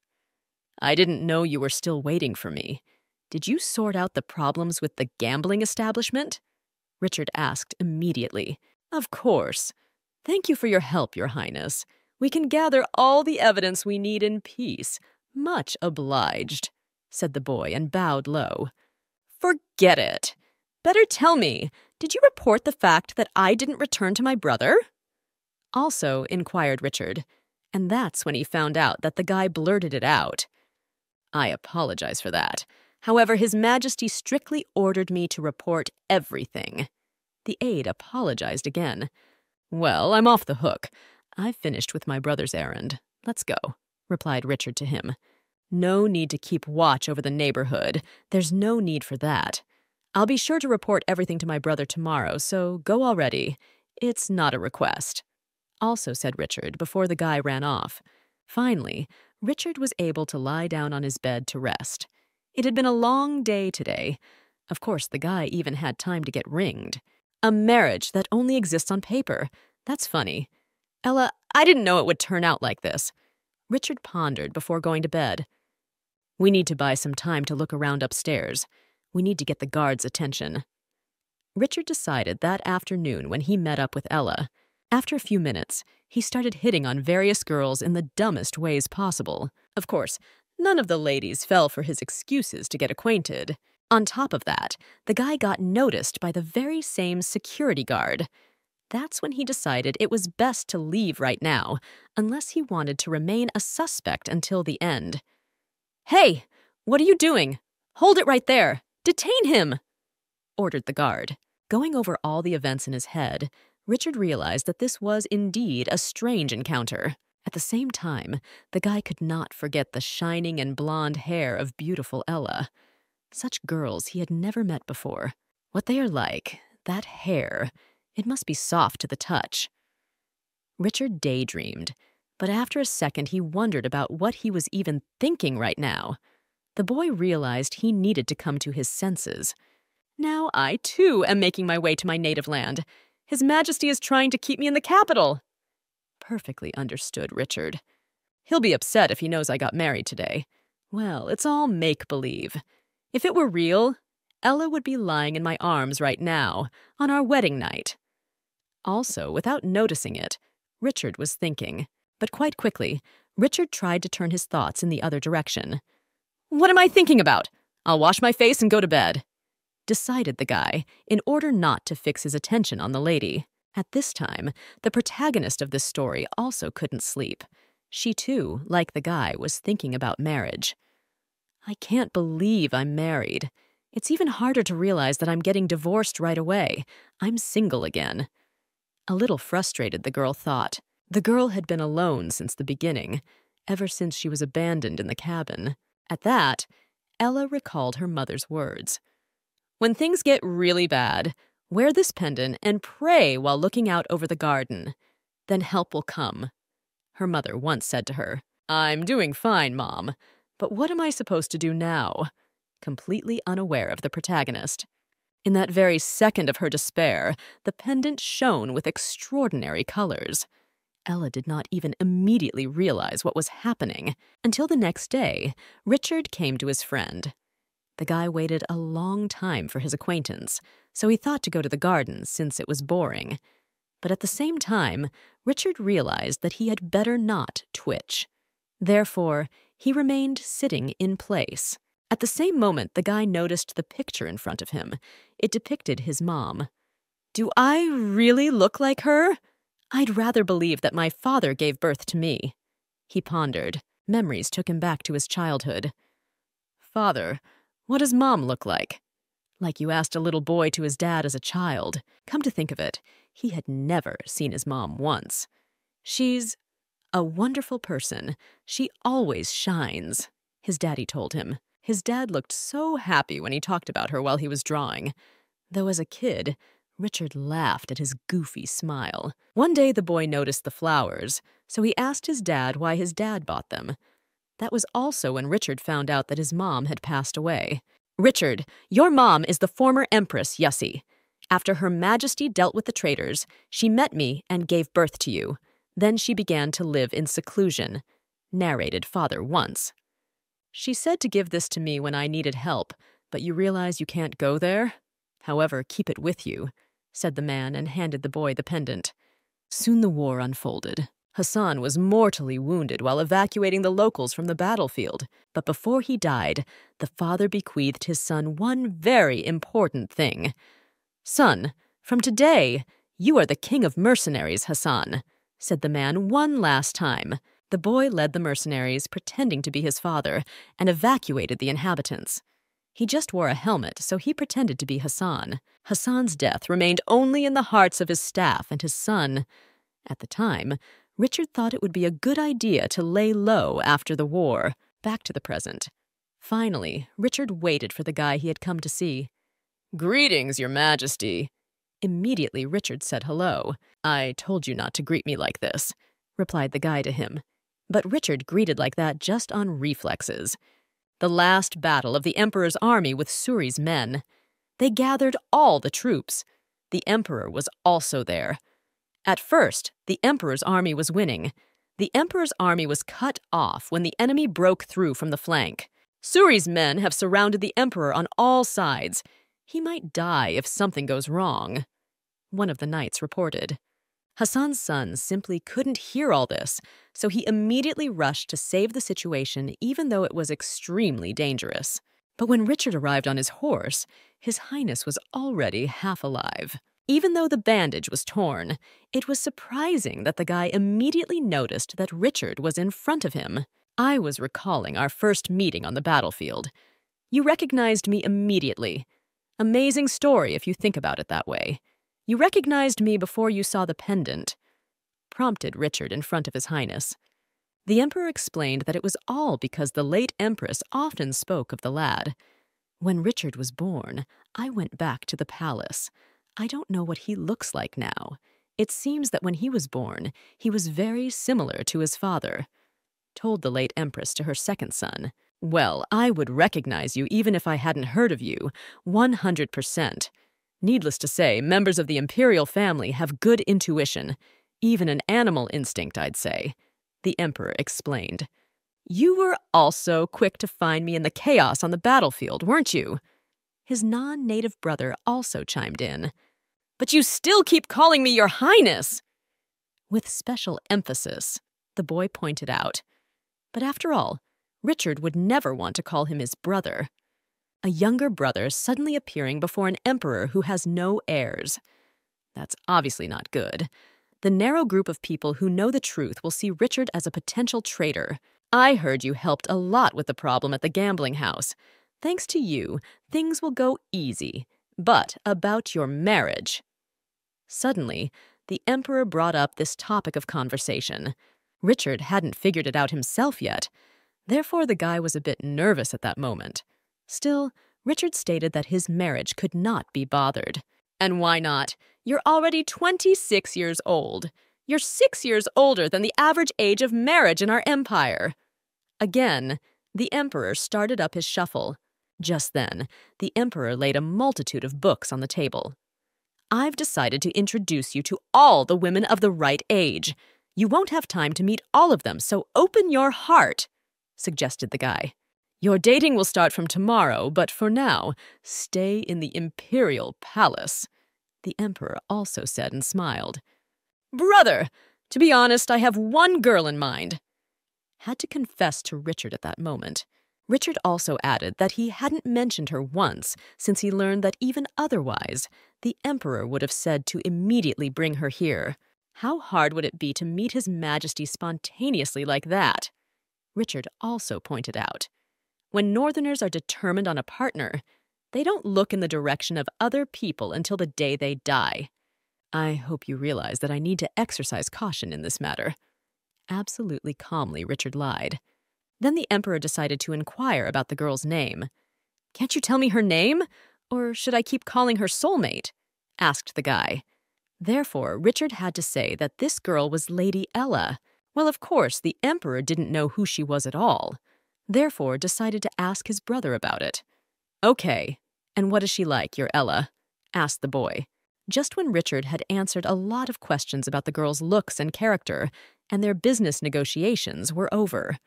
I didn't know you were still waiting for me. Did you sort out the problems with the gambling establishment? Richard asked immediately. Of course. Thank you for your help, Your Highness. We can gather all the evidence we need in peace. Much obliged, said the boy and bowed low. Forget it. Better tell me, did you report the fact that I didn't return to my brother? Also, inquired Richard, and that's when he found out that the guy blurted it out. I apologize for that. However, His Majesty strictly ordered me to report everything. The aide apologized again. Well, I'm off the hook. I've finished with my brother's errand. Let's go, replied Richard to him. No need to keep watch over the neighborhood. There's no need for that. I'll be sure to report everything to my brother tomorrow, so go already. It's not a request. Also said Richard before the guy ran off. Finally, Richard was able to lie down on his bed to rest. It had been a long day today. Of course, the guy even had time to get ringed. A marriage that only exists on paper. That's funny. Ella, I didn't know it would turn out like this. Richard pondered before going to bed. We need to buy some time to look around upstairs. We need to get the guards' attention. Richard decided that afternoon when he met up with Ella. After a few minutes, he started hitting on various girls in the dumbest ways possible. Of course, none of the ladies fell for his excuses to get acquainted. On top of that, the guy got noticed by the very same security guard. That's when he decided it was best to leave right now, unless he wanted to remain a suspect until the end. Hey, what are you doing? Hold it right there. Detain him, ordered the guard. Going over all the events in his head, Richard realized that this was indeed a strange encounter. At the same time, the guy could not forget the shining and blonde hair of beautiful Ella. Such girls he had never met before. What they are like, that hair, it must be soft to the touch. Richard daydreamed, but after a second he wondered about what he was even thinking right now. The boy realized he needed to come to his senses. Now I, too, am making my way to my native land. His Majesty is trying to keep me in the capital. Perfectly understood, Richard. He'll be upset if he knows I got married today. Well, it's all make-believe. If it were real, Ella would be lying in my arms right now, on our wedding night. Also, without noticing it, Richard was thinking. But quite quickly, Richard tried to turn his thoughts in the other direction. What am I thinking about? I'll wash my face and go to bed, decided the guy, in order not to fix his attention on the lady. At this time, the protagonist of this story also couldn't sleep. She too, like the guy, was thinking about marriage. I can't believe I'm married. It's even harder to realize that I'm getting divorced right away. I'm single again. A little frustrated, the girl thought. The girl had been alone since the beginning, ever since she was abandoned in the cabin. At that, Ella recalled her mother's words. When things get really bad, wear this pendant and pray while looking out over the garden. Then help will come. Her mother once said to her, I'm doing fine, Mom, but what am I supposed to do now? Completely unaware of the protagonist. In that very second of her despair, the pendant shone with extraordinary colors. Ella did not even immediately realize what was happening. Until the next day, Richard came to his friend. The guy waited a long time for his acquaintance, so he thought to go to the garden since it was boring. But at the same time, Richard realized that he had better not twitch. Therefore, he remained sitting in place. At the same moment, the guy noticed the picture in front of him. It depicted his mom. Do I really look like her? I'd rather believe that my father gave birth to me. He pondered. Memories took him back to his childhood. Father, what does Mom look like? Like you asked a little boy to his dad as a child. Come to think of it, he had never seen his mom once. She's a wonderful person. She always shines, his daddy told him. His dad looked so happy when he talked about her while he was drawing. Though as a kid, Richard laughed at his goofy smile. One day the boy noticed the flowers, so he asked his dad why his dad bought them. That was also when Richard found out that his mom had passed away. "Richard, your mom is the former Empress Yussi. After Her Majesty dealt with the traitors, she met me and gave birth to you. Then she began to live in seclusion," narrated Father once. "She said to give this to me when I needed help, but you realize you can't go there? However, keep it with you," said the man and handed the boy the pendant. Soon the war unfolded. Hassan was mortally wounded while evacuating the locals from the battlefield, but before he died, the father bequeathed his son one very important thing. "Son, from today, you are the king of mercenaries, Hassan," said the man one last time. The boy led the mercenaries, pretending to be his father, and evacuated the inhabitants. He just wore a helmet, so he pretended to be Hassan. Hassan's death remained only in the hearts of his staff and his son. At the time, Richard thought it would be a good idea to lay low after the war. Back to the present. Finally, Richard waited for the guy he had come to see. "Greetings, Your Majesty." Immediately, Richard said hello. "I told you not to greet me like this," replied the guy to him. But Richard greeted like that just on reflexes. The last battle of the Emperor's army with Suri's men. They gathered all the troops. The Emperor was also there. At first, the Emperor's army was winning. The Emperor's army was cut off when the enemy broke through from the flank. "Suri's men have surrounded the Emperor on all sides. He might die if something goes wrong," one of the knights reported. Hassan's son simply couldn't hear all this, so he immediately rushed to save the situation even though it was extremely dangerous. But when Richard arrived on his horse, His Highness was already half alive. Even though the bandage was torn, it was surprising that the guy immediately noticed that Richard was in front of him. I was recalling our first meeting on the battlefield. You recognized me immediately. Amazing story if you think about it that way. You recognized me before you saw the pendant, prompted Richard in front of His Highness. The Emperor explained that it was all because the late Empress often spoke of the lad. When Richard was born, I went back to the palace. I don't know what he looks like now. It seems that when he was born, he was very similar to his father, told the late Empress to her second son. Well, I would recognize you even if I hadn't heard of you, 100%. Needless to say, members of the imperial family have good intuition, even an animal instinct, I'd say, the Emperor explained. You were also quick to find me in the chaos on the battlefield, weren't you? His non-native brother also chimed in. But you still keep calling me Your Highness! With special emphasis, the boy pointed out. But after all, Richard would never want to call him his brother. A younger brother suddenly appearing before an emperor who has no heirs. That's obviously not good. The narrow group of people who know the truth will see Richard as a potential traitor. I heard you helped a lot with the problem at the gambling house. Thanks to you, things will go easy. But about your marriage. Suddenly, the Emperor brought up this topic of conversation. Richard hadn't figured it out himself yet. Therefore, the guy was a bit nervous at that moment. Still, Richard stated that his marriage could not be bothered. And why not? You're already 26 years old. You're 6 years older than the average age of marriage in our empire. Again, the Emperor started up his shuffle. Just then, the Emperor laid a multitude of books on the table. I've decided to introduce you to all the women of the right age. You won't have time to meet all of them, so open your heart, suggested the guy. Your dating will start from tomorrow, but for now, stay in the imperial palace, the Emperor also said and smiled. Brother, to be honest, I have one girl in mind. Had to confess to Richard at that moment. Richard also added that he hadn't mentioned her once since he learned that even otherwise, the Emperor would have said to immediately bring her here. How hard would it be to meet His Majesty spontaneously like that? Richard also pointed out. When Northerners are determined on a partner, they don't look in the direction of other people until the day they die. I hope you realize that I need to exercise caution in this matter. Absolutely calmly, Richard lied. Then the Emperor decided to inquire about the girl's name. Can't you tell me her name? Or should I keep calling her soulmate? asked the guy. Therefore, Richard had to say that this girl was Lady Ella. Well, of course, the Emperor didn't know who she was at all. Therefore, decided to ask his brother about it. "Okay, and what is she like, your Ella?" asked the boy, just when Richard had answered a lot of questions about the girl's looks and character, and their business negotiations were over.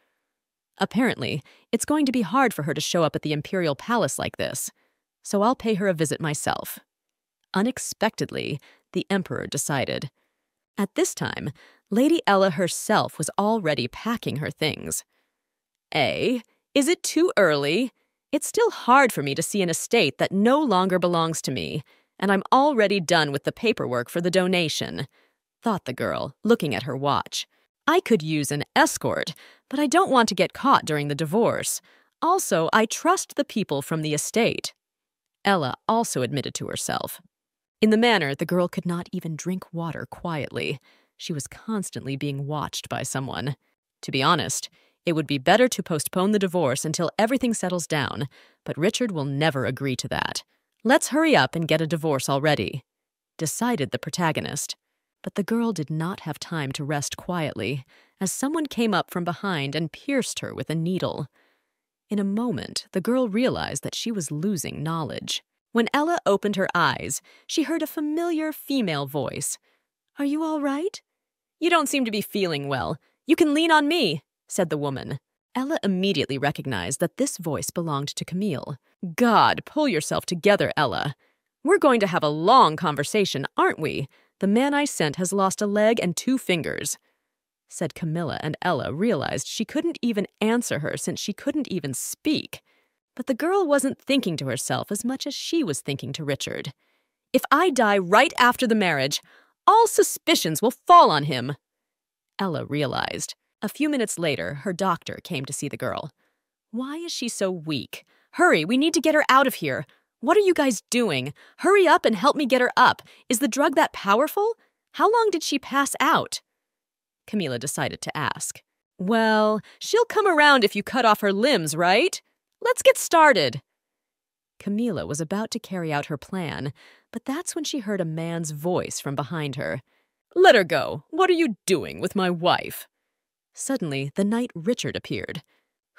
Apparently, it's going to be hard for her to show up at the Imperial Palace like this, so I'll pay her a visit myself. Unexpectedly, the Emperor decided. At this time, Lady Ella herself was already packing her things. Is it too early? It's still hard for me to see an estate that no longer belongs to me, and I'm already done with the paperwork for the donation, thought the girl, looking at her watch. I could use an escort, but I don't want to get caught during the divorce. Also, I trust the people from the estate. Ella also admitted to herself. In the manor, the girl could not even drink water quietly. She was constantly being watched by someone. To be honest, it would be better to postpone the divorce until everything settles down, but Richard will never agree to that. Let's hurry up and get a divorce already, decided the protagonist. But the girl did not have time to rest quietly, as someone came up from behind and pierced her with a needle. In a moment, the girl realized that she was losing knowledge. When Ella opened her eyes, she heard a familiar female voice. "Are you all right?" "You don't seem to be feeling well. You can lean on me," said the woman. Ella immediately recognized that this voice belonged to Camille. "God, pull yourself together, Ella. We're going to have a long conversation, aren't we? The man I sent has lost a leg and 2 fingers," said Camilla, and Ella realized she couldn't even answer her since she couldn't even speak. But the girl wasn't thinking to herself as much as she was thinking to Richard. "If I die right after the marriage, all suspicions will fall on him," Ella realized. A few minutes later, her doctor came to see the girl. "Why is she so weak? Hurry, we need to get her out of here. What are you guys doing? Hurry up and help me get her up. Is the drug that powerful? How long did she pass out?" Camilla decided to ask. "Well, she'll come around if you cut off her limbs, right? Let's get started." Camilla was about to carry out her plan, but that's when she heard a man's voice from behind her. "Let her go. What are you doing with my wife?" Suddenly, the knight Richard appeared.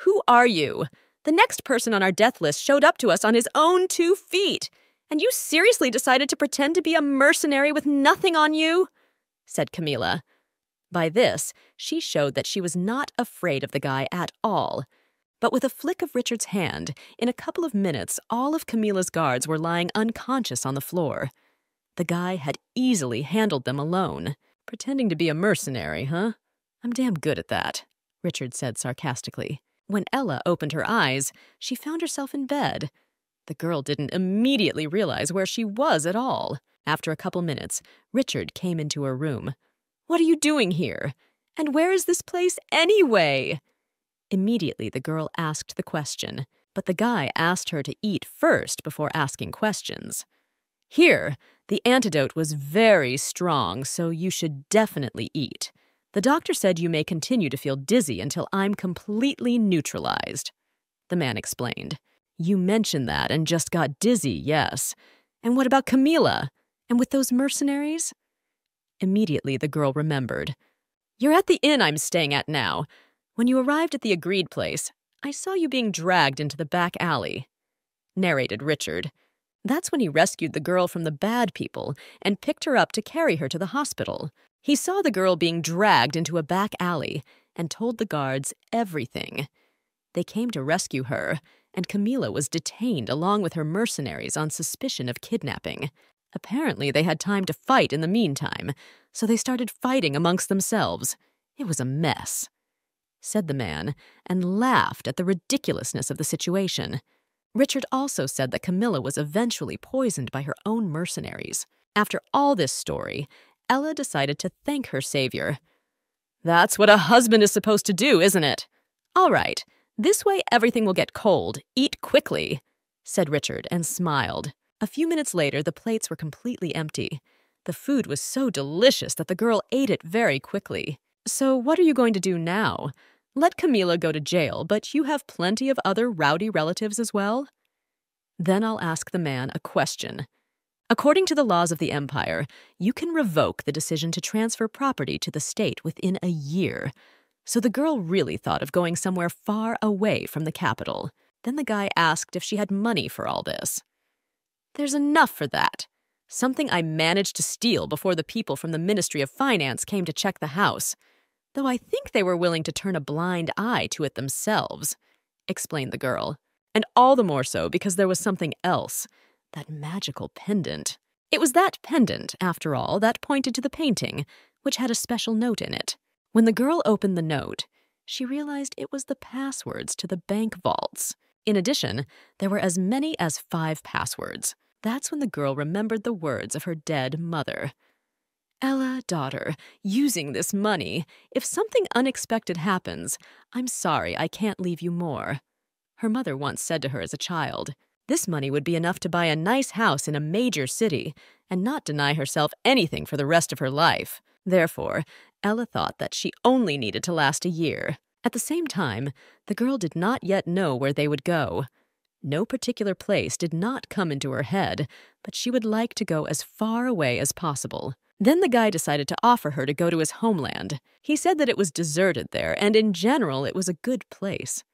"Who are you? The next person on our death list showed up to us on his own 2 feet, and you seriously decided to pretend to be a mercenary with nothing on you?" said Camilla. By this, she showed that she was not afraid of the guy at all. But with a flick of Richard's hand, in a couple of minutes, all of Camilla's guards were lying unconscious on the floor. The guy had easily handled them alone. "Pretending to be a mercenary, huh? I'm damn good at that," Richard said sarcastically. When Ella opened her eyes, she found herself in bed. The girl didn't immediately realize where she was at all. After a couple minutes, Richard came into her room. "What are you doing here? And where is this place anyway?" Immediately, the girl asked the question, but the guy asked her to eat first before asking questions. "Here, the antidote was very strong, so you should definitely eat. The doctor said you may continue to feel dizzy until I'm completely neutralized," the man explained. "You mentioned that and just got dizzy, yes. And what about Camilla? And with those mercenaries?" Immediately, the girl remembered. "You're at the inn I'm staying at now. When you arrived at the agreed place, I saw you being dragged into the back alley," narrated Richard. That's when he rescued the girl from the bad people and picked her up to carry her to the hospital. He saw the girl being dragged into a back alley and told the guards everything. They came to rescue her, and Camilla was detained along with her mercenaries on suspicion of kidnapping. Apparently, they had time to fight in the meantime, so they started fighting amongst themselves. It was a mess, said the man, and laughed at the ridiculousness of the situation. Richard also said that Camilla was eventually poisoned by her own mercenaries. After all this story, Ella decided to thank her savior. "That's what a husband is supposed to do, isn't it? All right, this way everything will get cold. Eat quickly," said Richard and smiled. A few minutes later, the plates were completely empty. The food was so delicious that the girl ate it very quickly. "So what are you going to do now? Let Camilla go to jail, but you have plenty of other rowdy relatives as well?" "Then I'll ask the man a question. According to the laws of the empire, you can revoke the decision to transfer property to the state within a year. So the girl really thought of going somewhere far away from the capital. Then the guy asked if she had money for all this. There's enough for that. Something I managed to steal before the people from the Ministry of Finance came to check the house. Though I think they were willing to turn a blind eye to it themselves, explained the girl. And all the more so because there was something else. That magical pendant. It was that pendant, after all, that pointed to the painting, which had a special note in it. When the girl opened the note, she realized it was the passwords to the bank vaults. In addition, there were as many as 5 passwords. That's when the girl remembered the words of her dead mother. Ella, daughter, using this money, if something unexpected happens, I'm sorry I can't leave you more. Her mother once said to her as a child, this money would be enough to buy a nice house in a major city and not deny herself anything for the rest of her life. Therefore, Ella thought that she only needed to last a year. At the same time, the girl did not yet know where they would go. No particular place did not come into her head, but she would like to go as far away as possible. Then the guy decided to offer her to go to his homeland. He said that it was deserted there, and in general it was a good place.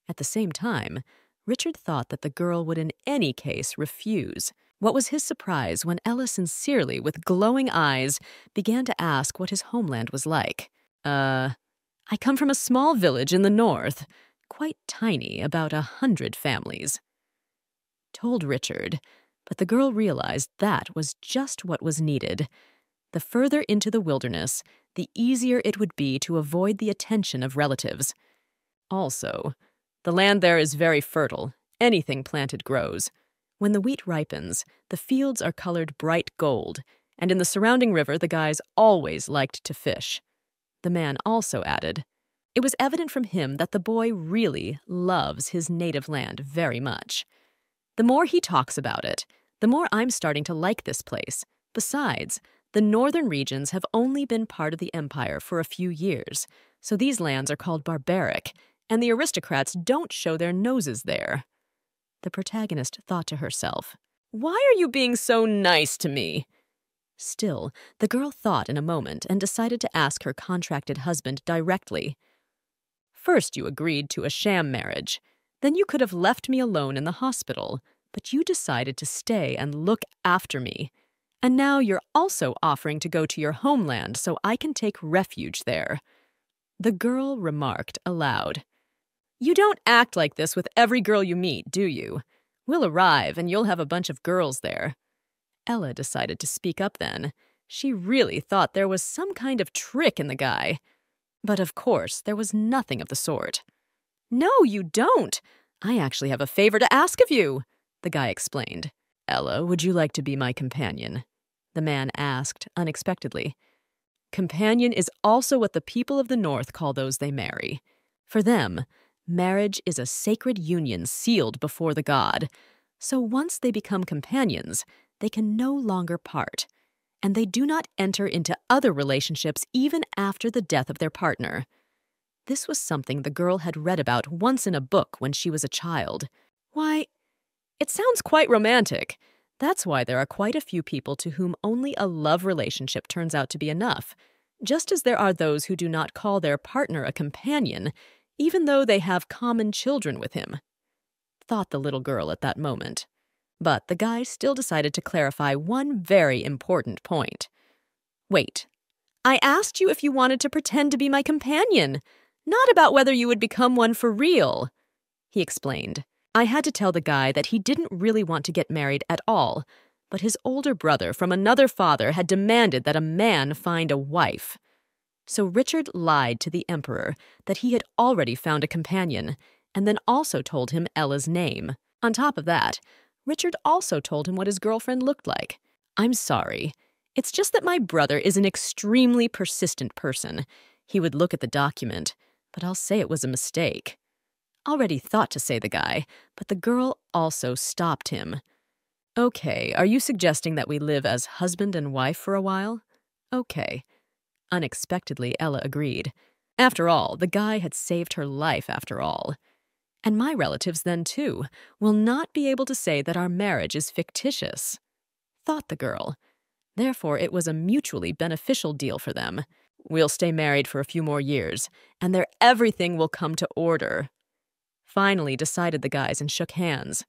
At the same time, Richard thought that the girl would in any case refuse. What was his surprise when Ella sincerely, with glowing eyes, began to ask what his homeland was like. I come from a small village in the north, quite tiny, about 100 families. Told Richard, but the girl realized that was just what was needed. The further into the wilderness, the easier it would be to avoid the attention of relatives. Also, the land there is very fertile. Anything planted grows. When the wheat ripens, the fields are colored bright gold, and in the surrounding river the guys always liked to fish. The man also added, it was evident from him that the boy really loves his native land very much. The more he talks about it, the more I'm starting to like this place. Besides, the northern regions have only been part of the empire for a few years, so these lands are called barbaric, and the aristocrats don't show their noses there. The protagonist thought to herself, why are you being so nice to me? Still, the girl thought in a moment and decided to ask her contracted husband directly. First you agreed to a sham marriage. Then you could have left me alone in the hospital, but you decided to stay and look after me. And now you're also offering to go to your homeland so I can take refuge there. The girl remarked aloud, you don't act like this with every girl you meet, do you? We'll arrive and you'll have a bunch of girls there. Ella decided to speak up then. She really thought there was some kind of trick in the guy. But of course, there was nothing of the sort. No, you don't. I actually have a favor to ask of you, the guy explained. Ella, would you like to be my companion? The man asked unexpectedly. Companion is also what the people of the North call those they marry. For them, marriage is a sacred union sealed before the god. So once they become companions, they can no longer part, and they do not enter into other relationships even after the death of their partner. This was something the girl had read about once in a book when she was a child. Why, it sounds quite romantic. That's why there are quite a few people to whom only a love relationship turns out to be enough, just as there are those who do not call their partner a companion, even though they have common children with him, thought the little girl at that moment. But the guy still decided to clarify one very important point. Wait, I asked you if you wanted to pretend to be my companion, not about whether you would become one for real, he explained. I had to tell the guy that he didn't really want to get married at all, but his older brother from another father had demanded that a man find a wife. So Richard lied to the emperor that he had already found a companion, and then also told him Ella's name. On top of that, Richard also told him what his girlfriend looked like. I'm sorry. It's just that my brother is an extremely persistent person. He would look at the document, but I'll say it was a mistake. Already thought to say the guy, but the girl also stopped him. Okay, are you suggesting that we live as husband and wife for a while? Okay. Unexpectedly, Ella agreed. After all, the guy had saved her life after all. And my relatives then, too, will not be able to say that our marriage is fictitious. thought the girl. Therefore, it was a mutually beneficial deal for them. We'll stay married for a few more years, and their everything will come to order. Finally, decided the guys and shook hands.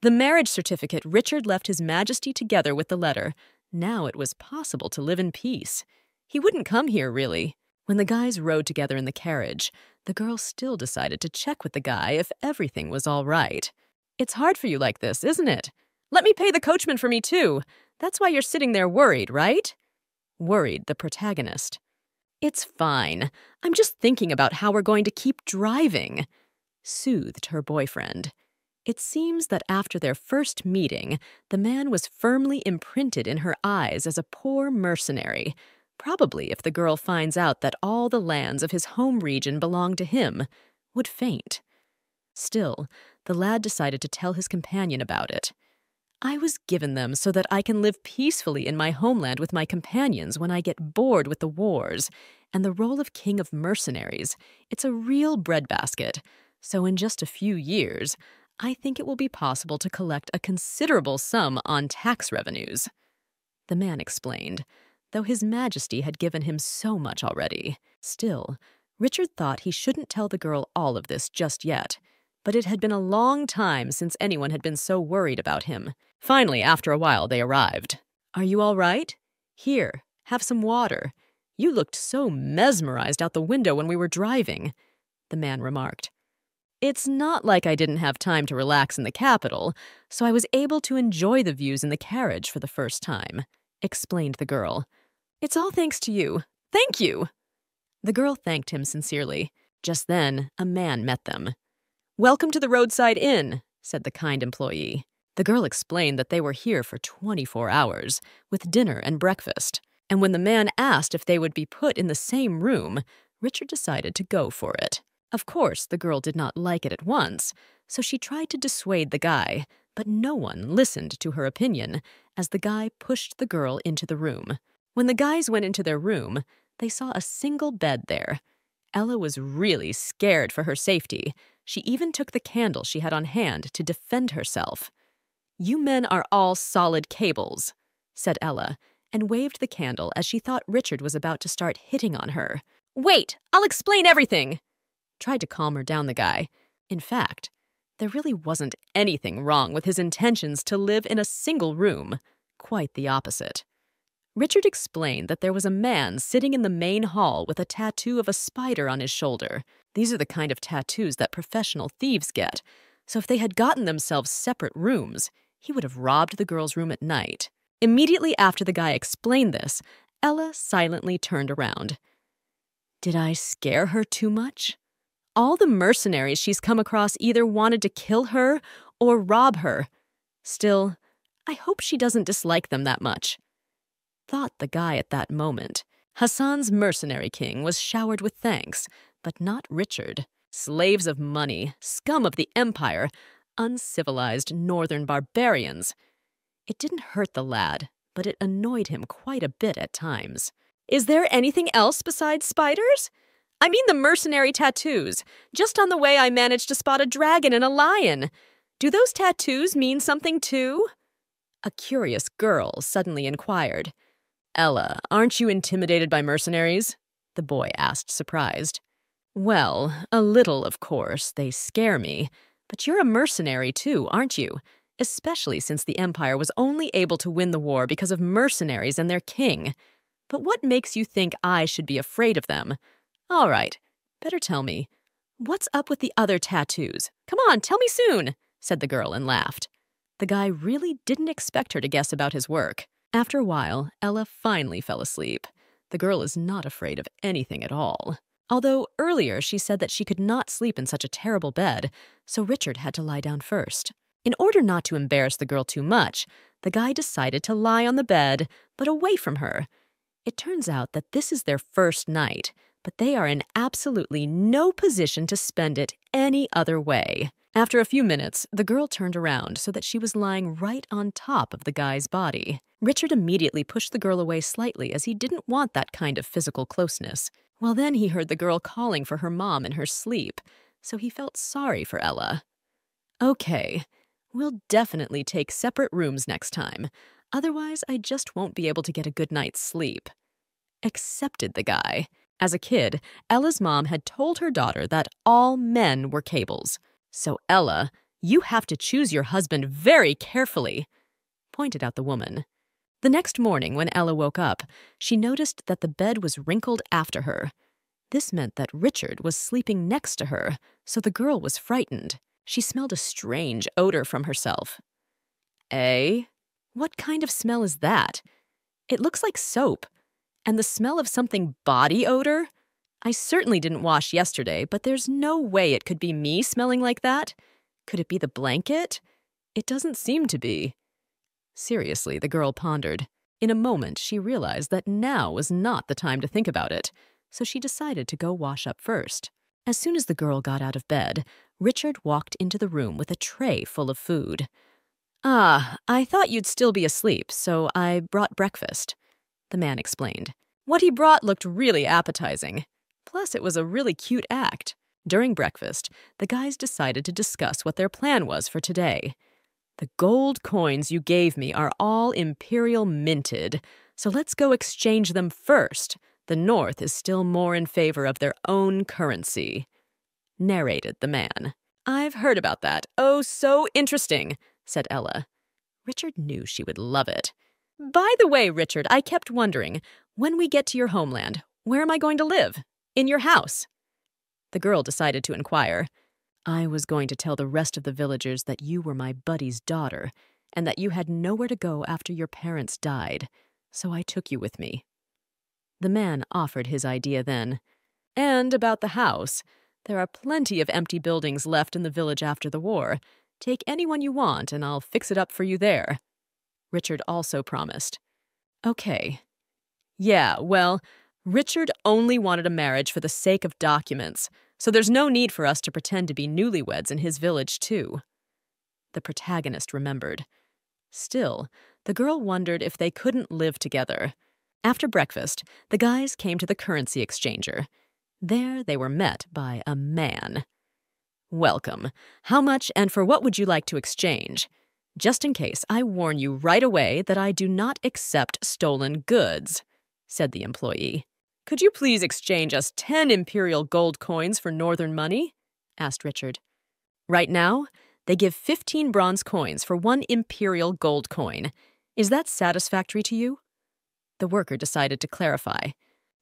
The marriage certificate, Richard left His Majesty together with the letter. Now it was possible to live in peace. He wouldn't come here, really. When the guys rode together in the carriage, the girl still decided to check with the guy if everything was all right. It's hard for you like this, isn't it? Let me pay the coachman for me, too. That's why you're sitting there worried, right? Worried the protagonist. It's fine. I'm just thinking about how we're going to keep driving, soothed her boyfriend. It seems that after their first meeting, the man was firmly imprinted in her eyes as a poor mercenary. Probably if the girl finds out that all the lands of his home region belong to him, would faint. Still, the lad decided to tell his companion about it. I was given them so that I can live peacefully in my homeland with my companions when I get bored with the wars, and the role of king of mercenaries, it's a real breadbasket. So in just a few years, I think it will be possible to collect a considerable sum on tax revenues. The man explained, though His Majesty had given him so much already. Still, Richard thought he shouldn't tell the girl all of this just yet, but it had been a long time since anyone had been so worried about him. Finally, after a while, they arrived. Are you all right? Here, have some water. You looked so mesmerized out the window when we were driving, the man remarked. It's not like I didn't have time to relax in the capital, so I was able to enjoy the views in the carriage for the first time, explained the girl. It's all thanks to you. Thank you! The girl thanked him sincerely. Just then, a man met them. Welcome to the roadside inn, said the kind employee. The girl explained that they were here for 24 hours, with dinner and breakfast. And when the man asked if they would be put in the same room, Richard decided to go for it. Of course, the girl did not like it at once, so she tried to dissuade the guy, but no one listened to her opinion as the guy pushed the girl into the room. When the guys went into their room, they saw a single bed there. Ella was really scared for her safety. She even took the candle she had on hand to defend herself. You men are all solid cables, said Ella, and waved the candle as she thought Richard was about to start hitting on her. Wait, I'll explain everything, tried to calm her down the guy. In fact, there really wasn't anything wrong with his intentions to live in a single room. Quite the opposite. Richard explained that there was a man sitting in the main hall with a tattoo of a spider on his shoulder. These are the kind of tattoos that professional thieves get, so if they had gotten themselves separate rooms, he would have robbed the girl's room at night. Immediately after the guy explained this, Ella silently turned around. Did I scare her too much? All the mercenaries she's come across either wanted to kill her or rob her. Still, I hope she doesn't dislike them that much, thought the guy at that moment. Hassan's mercenary king was showered with thanks, but not Richard. Slaves of money, scum of the empire, uncivilized northern barbarians. It didn't hurt the lad, but it annoyed him quite a bit at times. Is there anything else besides spiders? I mean the mercenary tattoos. Just on the way I managed to spot a dragon and a lion. Do those tattoos mean something too? A curious girl suddenly inquired. Ella, aren't you intimidated by mercenaries? The boy asked, surprised. Well, a little, of course. They scare me. But you're a mercenary too, aren't you? Especially since the Empire was only able to win the war because of mercenaries and their king. But what makes you think I should be afraid of them? All right, better tell me. What's up with the other tattoos? Come on, tell me soon, said the girl and laughed. The guy really didn't expect her to guess about his work. After a while, Ella finally fell asleep. The girl is not afraid of anything at all. Although earlier she said that she could not sleep in such a terrible bed, so Richard had to lie down first. In order not to embarrass the girl too much, the guy decided to lie on the bed, but away from her. It turns out that this is their first night, but they are in absolutely no position to spend it any other way. After a few minutes, the girl turned around so that she was lying right on top of the guy's body. Richard immediately pushed the girl away slightly as he didn't want that kind of physical closeness. Well, then he heard the girl calling for her mom in her sleep, so he felt sorry for Ella. Okay, we'll definitely take separate rooms next time. Otherwise, I just won't be able to get a good night's sleep. Accepted the guy. As a kid, Ella's mom had told her daughter that all men were cables. So Ella, you have to choose your husband very carefully, pointed out the woman. The next morning, when Ella woke up, she noticed that the bed was wrinkled after her. This meant that Richard was sleeping next to her, so the girl was frightened. She smelled a strange odor from herself. Eh? What kind of smell is that? It looks like soap. And the smell of something body odor? I certainly didn't wash yesterday, but there's no way it could be me smelling like that. Could it be the blanket? It doesn't seem to be. Seriously, the girl pondered. In a moment, she realized that now was not the time to think about it, so she decided to go wash up first. As soon as the girl got out of bed, Richard walked into the room with a tray full of food. "Ah, I thought you'd still be asleep, so I brought breakfast," the man explained. What he brought looked really appetizing. Plus, it was a really cute act. During breakfast, the guys decided to discuss what their plan was for today. "The gold coins you gave me are all Imperial minted, so let's go exchange them first. The North is still more in favor of their own currency," narrated the man. "I've heard about that. Oh, so interesting," said Ella. Richard knew she would love it. "By the way, Richard, I kept wondering, when we get to your homeland, where am I going to live? In your house?" The girl decided to inquire. "I was going to tell the rest of the villagers that you were my buddy's daughter, and that you had nowhere to go after your parents died, so I took you with me." The man offered his idea then. "And about the house, there are plenty of empty buildings left in the village after the war. Take anyone you want, and I'll fix it up for you there," Richard also promised. "Okay. Yeah, well, Richard only wanted a marriage for the sake of documents, so there's no need for us to pretend to be newlyweds in his village, too," the protagonist remembered. Still, the girl wondered if they couldn't live together. After breakfast, the guys came to the currency exchanger. There they were met by a man. "Welcome. How much and for what would you like to exchange? Just in case, I warn you right away that I do not accept stolen goods," said the employee. "Could you please exchange us 10 Imperial gold coins for Northern money?" asked Richard. "Right now, they give 15 bronze coins for 1 Imperial gold coin. Is that satisfactory to you?" The worker decided to clarify.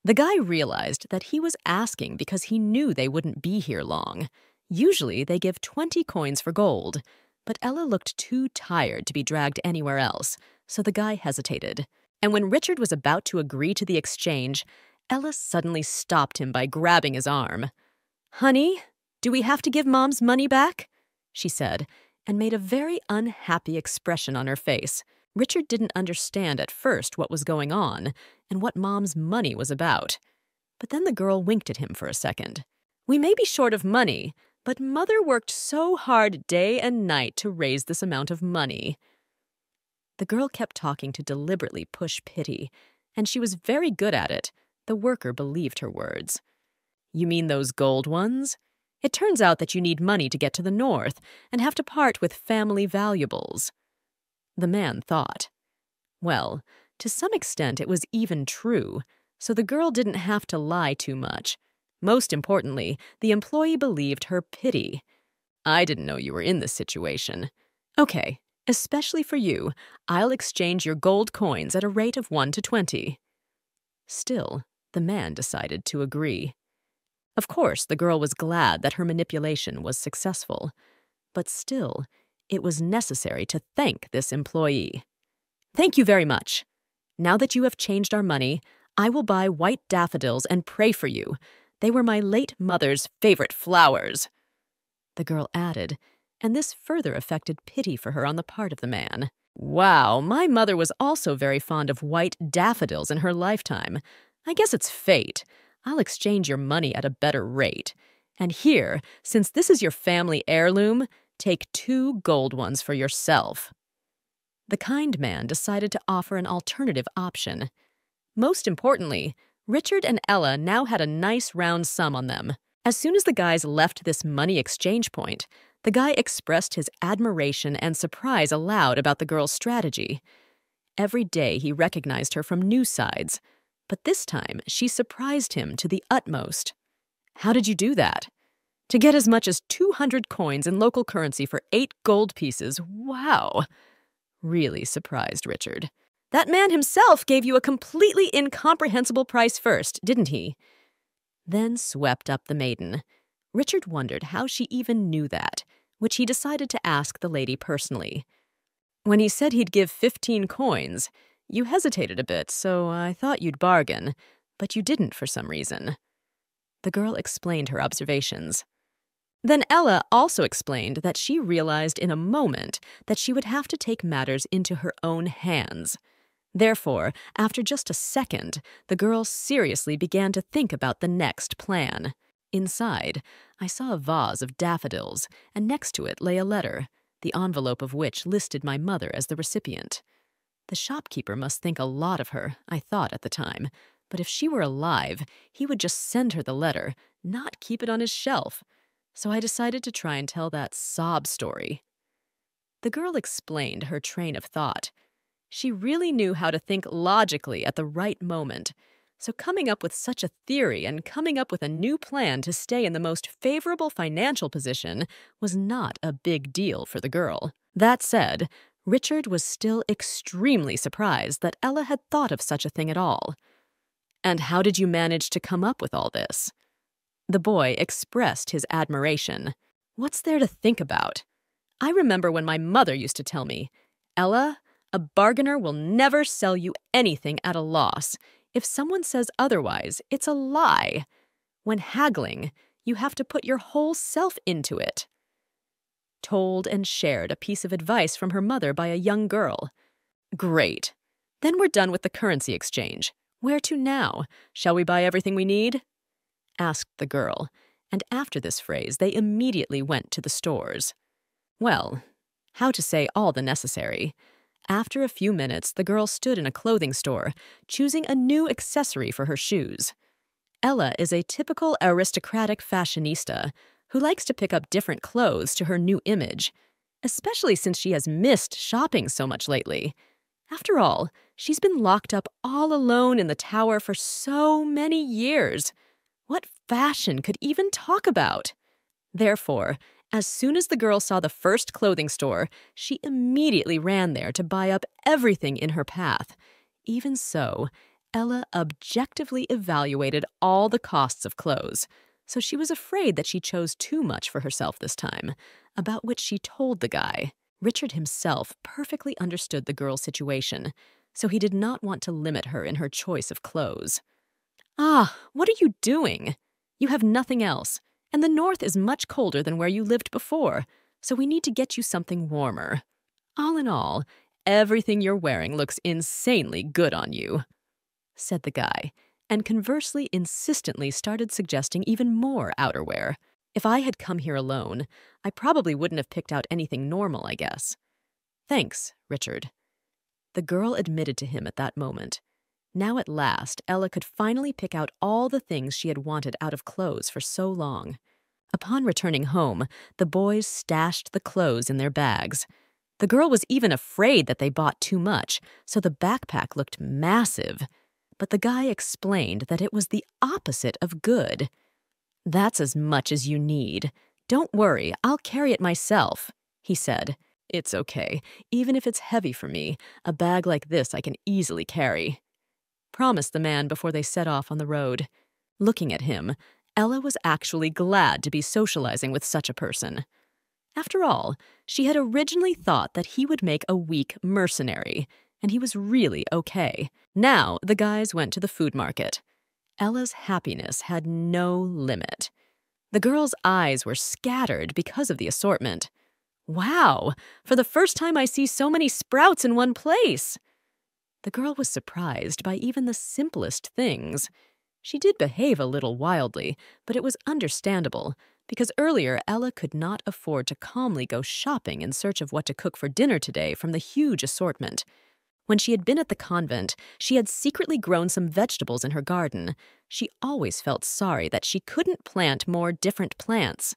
The guy realized that he was asking because he knew they wouldn't be here long. Usually, they give 20 coins for gold, but Ella looked too tired to be dragged anywhere else, so the guy hesitated. And when Richard was about to agree to the exchange, Ella suddenly stopped him by grabbing his arm. "Honey, do we have to give Mom's money back?" she said, and made a very unhappy expression on her face. Richard didn't understand at first what was going on and what Mom's money was about. But then the girl winked at him for a second. "We may be short of money, but Mother worked so hard day and night to raise this amount of money." The girl kept talking to deliberately push pity, and she was very good at it. The worker believed her words. "You mean those gold ones? It turns out that you need money to get to the North and have to part with family valuables." The man thought. Well, to some extent it was even true, so the girl didn't have to lie too much. Most importantly, the employee believed her pity. "I didn't know you were in this situation. Okay, especially for you, I'll exchange your gold coins at a rate of 1 to 20. Still, the man decided to agree. Of course, the girl was glad that her manipulation was successful, but still, it was necessary to thank this employee. "Thank you very much. Now that you have changed our money, I will buy white daffodils and pray for you. They were my late mother's favorite flowers," the girl added, and this further affected pity for her on the part of the man. "Wow, my mother was also very fond of white daffodils in her lifetime. I guess it's fate. I'll exchange your money at a better rate. And here, since this is your family heirloom, take 2 gold ones for yourself." The kind man decided to offer an alternative option. Most importantly, Richard and Ella now had a nice round sum on them. As soon as the guys left this money exchange point, the guy expressed his admiration and surprise aloud about the girl's strategy. Every day he recognized her from new sides, but this time she surprised him to the utmost. How did you do that? To get as much as 200 coins in local currency for 8 gold pieces, wow! Really surprised Richard. That man himself gave you a completely incomprehensible price first, didn't he? Then swept up the maiden. Richard wondered how she even knew that, which he decided to ask the lady personally. When he said he'd give 15 coins, you hesitated a bit, so I thought you'd bargain, but you didn't for some reason. The girl explained her observations. Then Ella also explained that she realized in a moment that she would have to take matters into her own hands. Therefore, after just a second, the girl seriously began to think about the next plan. Inside, I saw a vase of daffodils, and next to it lay a letter, the envelope of which listed my mother as the recipient. The shopkeeper must think a lot of her, I thought at the time, but if she were alive, he would just send her the letter, not keep it on his shelf. So I decided to try and tell that sob story. The girl explained her train of thought. She really knew how to think logically at the right moment, so coming up with such a theory and coming up with a new plan to stay in the most favorable financial position was not a big deal for the girl. That said, Richard was still extremely surprised that Ella had thought of such a thing at all. And how did you manage to come up with all this? The boy expressed his admiration. What's there to think about? I remember when my mother used to tell me, Ella, a bargainer will never sell you anything at a loss. If someone says otherwise, it's a lie. When haggling, you have to put your whole self into it. Told and shared a piece of advice from her mother by a young girl. Great. Then we're done with the currency exchange. Where to now? Shall we buy everything we need? Asked the girl, and after this phrase they immediately went to the stores. Well, how to say all the necessary. After a few minutes, the girl stood in a clothing store, choosing a new accessory for her shoes. Ella is a typical aristocratic fashionista who likes to pick up different clothes to her new image, especially since she has missed shopping so much lately. After all, she's been locked up all alone in the tower for so many years. What fashion could even talk about? Therefore, as soon as the girl saw the first clothing store, she immediately ran there to buy up everything in her path. Even so, Ella objectively evaluated all the costs of clothes, so she was afraid that she chose too much for herself this time, about which she told the guy. Richard himself perfectly understood the girl's situation, so he did not want to limit her in her choice of clothes. Ah, what are you doing? You have nothing else, and the north is much colder than where you lived before, so we need to get you something warmer. All in all, everything you're wearing looks insanely good on you, said the guy, and conversely insistently started suggesting even more outerwear. If I had come here alone, I probably wouldn't have picked out anything normal, I guess. Thanks, Richard. The girl admitted to him at that moment. Now at last, Ella could finally pick out all the things she had wanted out of clothes for so long. Upon returning home, the boys stashed the clothes in their bags. The girl was even afraid that they bought too much, so the backpack looked massive. But the guy explained that it was the opposite of good. That's as much as you need. Don't worry, I'll carry it myself, he said. It's okay. Even if it's heavy for me, a bag like this I can easily carry, promised the man before they set off on the road. Looking at him, Ella was actually glad to be socializing with such a person. After all, she had originally thought that he would make a weak mercenary, and he was really okay. Now the guys went to the food market. Ella's happiness had no limit. The girl's eyes were scattered because of the assortment. Wow! For the first time I see so many sprouts in one place! The girl was surprised by even the simplest things. She did behave a little wildly, but it was understandable, because earlier Ella could not afford to calmly go shopping in search of what to cook for dinner today from the huge assortment. When she had been at the convent, she had secretly grown some vegetables in her garden. She always felt sorry that she couldn't plant more different plants.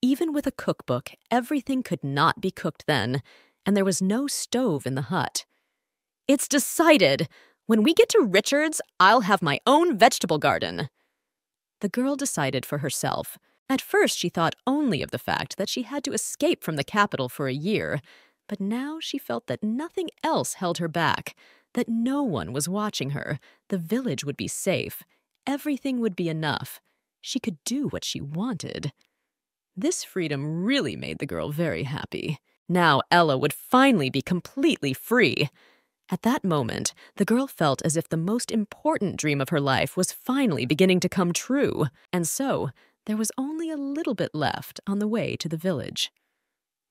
Even with a cookbook, everything could not be cooked then, and there was no stove in the hut. It's decided. When we get to Richard's, I'll have my own vegetable garden. The girl decided for herself. At first, she thought only of the fact that she had to escape from the capital for a year, but now she felt that nothing else held her back, that no one was watching her, the village would be safe, everything would be enough. She could do what she wanted. This freedom really made the girl very happy. Now Ella would finally be completely free. At that moment, the girl felt as if the most important dream of her life was finally beginning to come true, and so there was only a little bit left on the way to the village.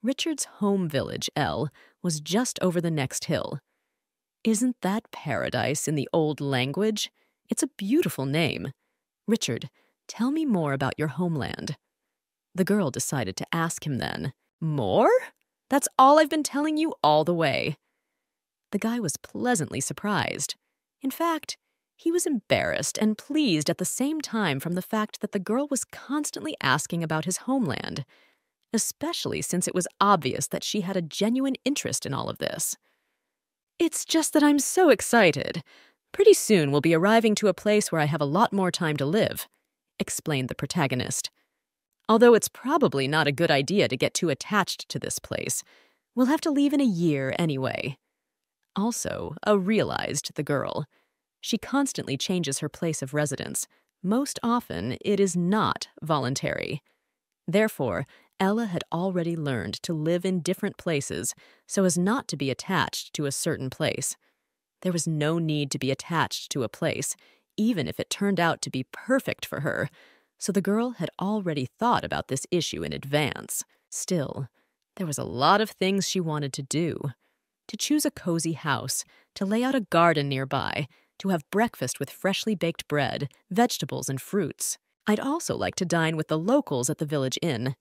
Richard's home village, Elle, was just over the next hill. Isn't that paradise in the old language? It's a beautiful name. Richard, tell me more about your homeland. The girl decided to ask him then. More? That's all I've been telling you all the way. The guy was pleasantly surprised. In fact, he was embarrassed and pleased at the same time from the fact that the girl was constantly asking about his homeland, especially since it was obvious that she had a genuine interest in all of this. It's just that I'm so excited. Pretty soon we'll be arriving to a place where I have a lot more time to live, explained the protagonist. Although it's probably not a good idea to get too attached to this place. We'll have to leave in a year anyway. Also, realized the girl. She constantly changes her place of residence. Most often, it is not voluntary. Therefore, Ella had already learned to live in different places so as not to be attached to a certain place. There was no need to be attached to a place, even if it turned out to be perfect for her, so the girl had already thought about this issue in advance. Still, there was a lot of things she wanted to do. To choose a cozy house, to lay out a garden nearby, to have breakfast with freshly baked bread, vegetables, and fruits. I'd also like to dine with the locals at the village inn.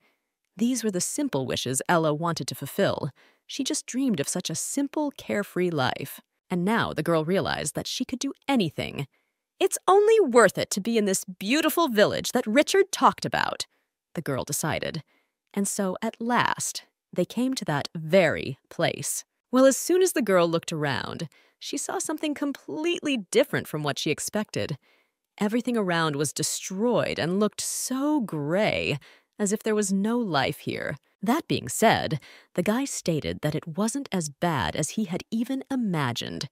These were the simple wishes Ella wanted to fulfill. She just dreamed of such a simple, carefree life. And now the girl realized that she could do anything. It's only worth it to be in this beautiful village that Richard talked about, the girl decided. And so, at last, they came to that very place. Well, as soon as the girl looked around, she saw something completely different from what she expected. Everything around was destroyed and looked so gray, as if there was no life here. That being said, the guy stated that it wasn't as bad as he had even imagined.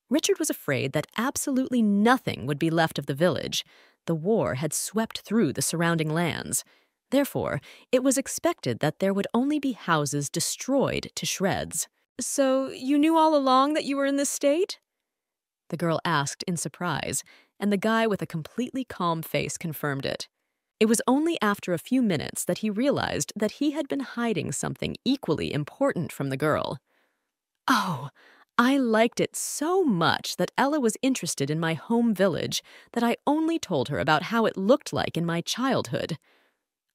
Richard was afraid that absolutely nothing would be left of the village. The war had swept through the surrounding lands. Therefore, it was expected that there would only be houses destroyed to shreds. So, you knew all along that you were in this state? The girl asked in surprise, and the guy with a completely calm face confirmed it. It was only after a few minutes that he realized that he had been hiding something equally important from the girl. Oh, I liked it so much that Ella was interested in my home village that I only told her about how it looked like in my childhood.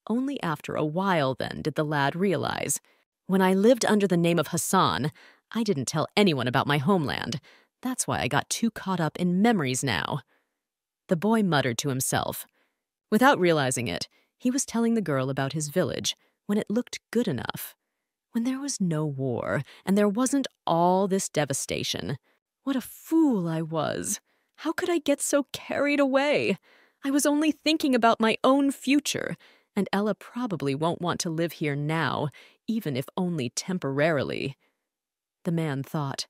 Only after a while, then, did the lad realize. When I lived under the name of Hassan, I didn't tell anyone about my homeland. That's why I got too caught up in memories now. The boy muttered to himself. Without realizing it, he was telling the girl about his village when it looked good enough. When there was no war and there wasn't all this devastation. What a fool I was. How could I get so carried away? I was only thinking about my own future, and Ella probably won't want to live here now, even if only temporarily. The man thought.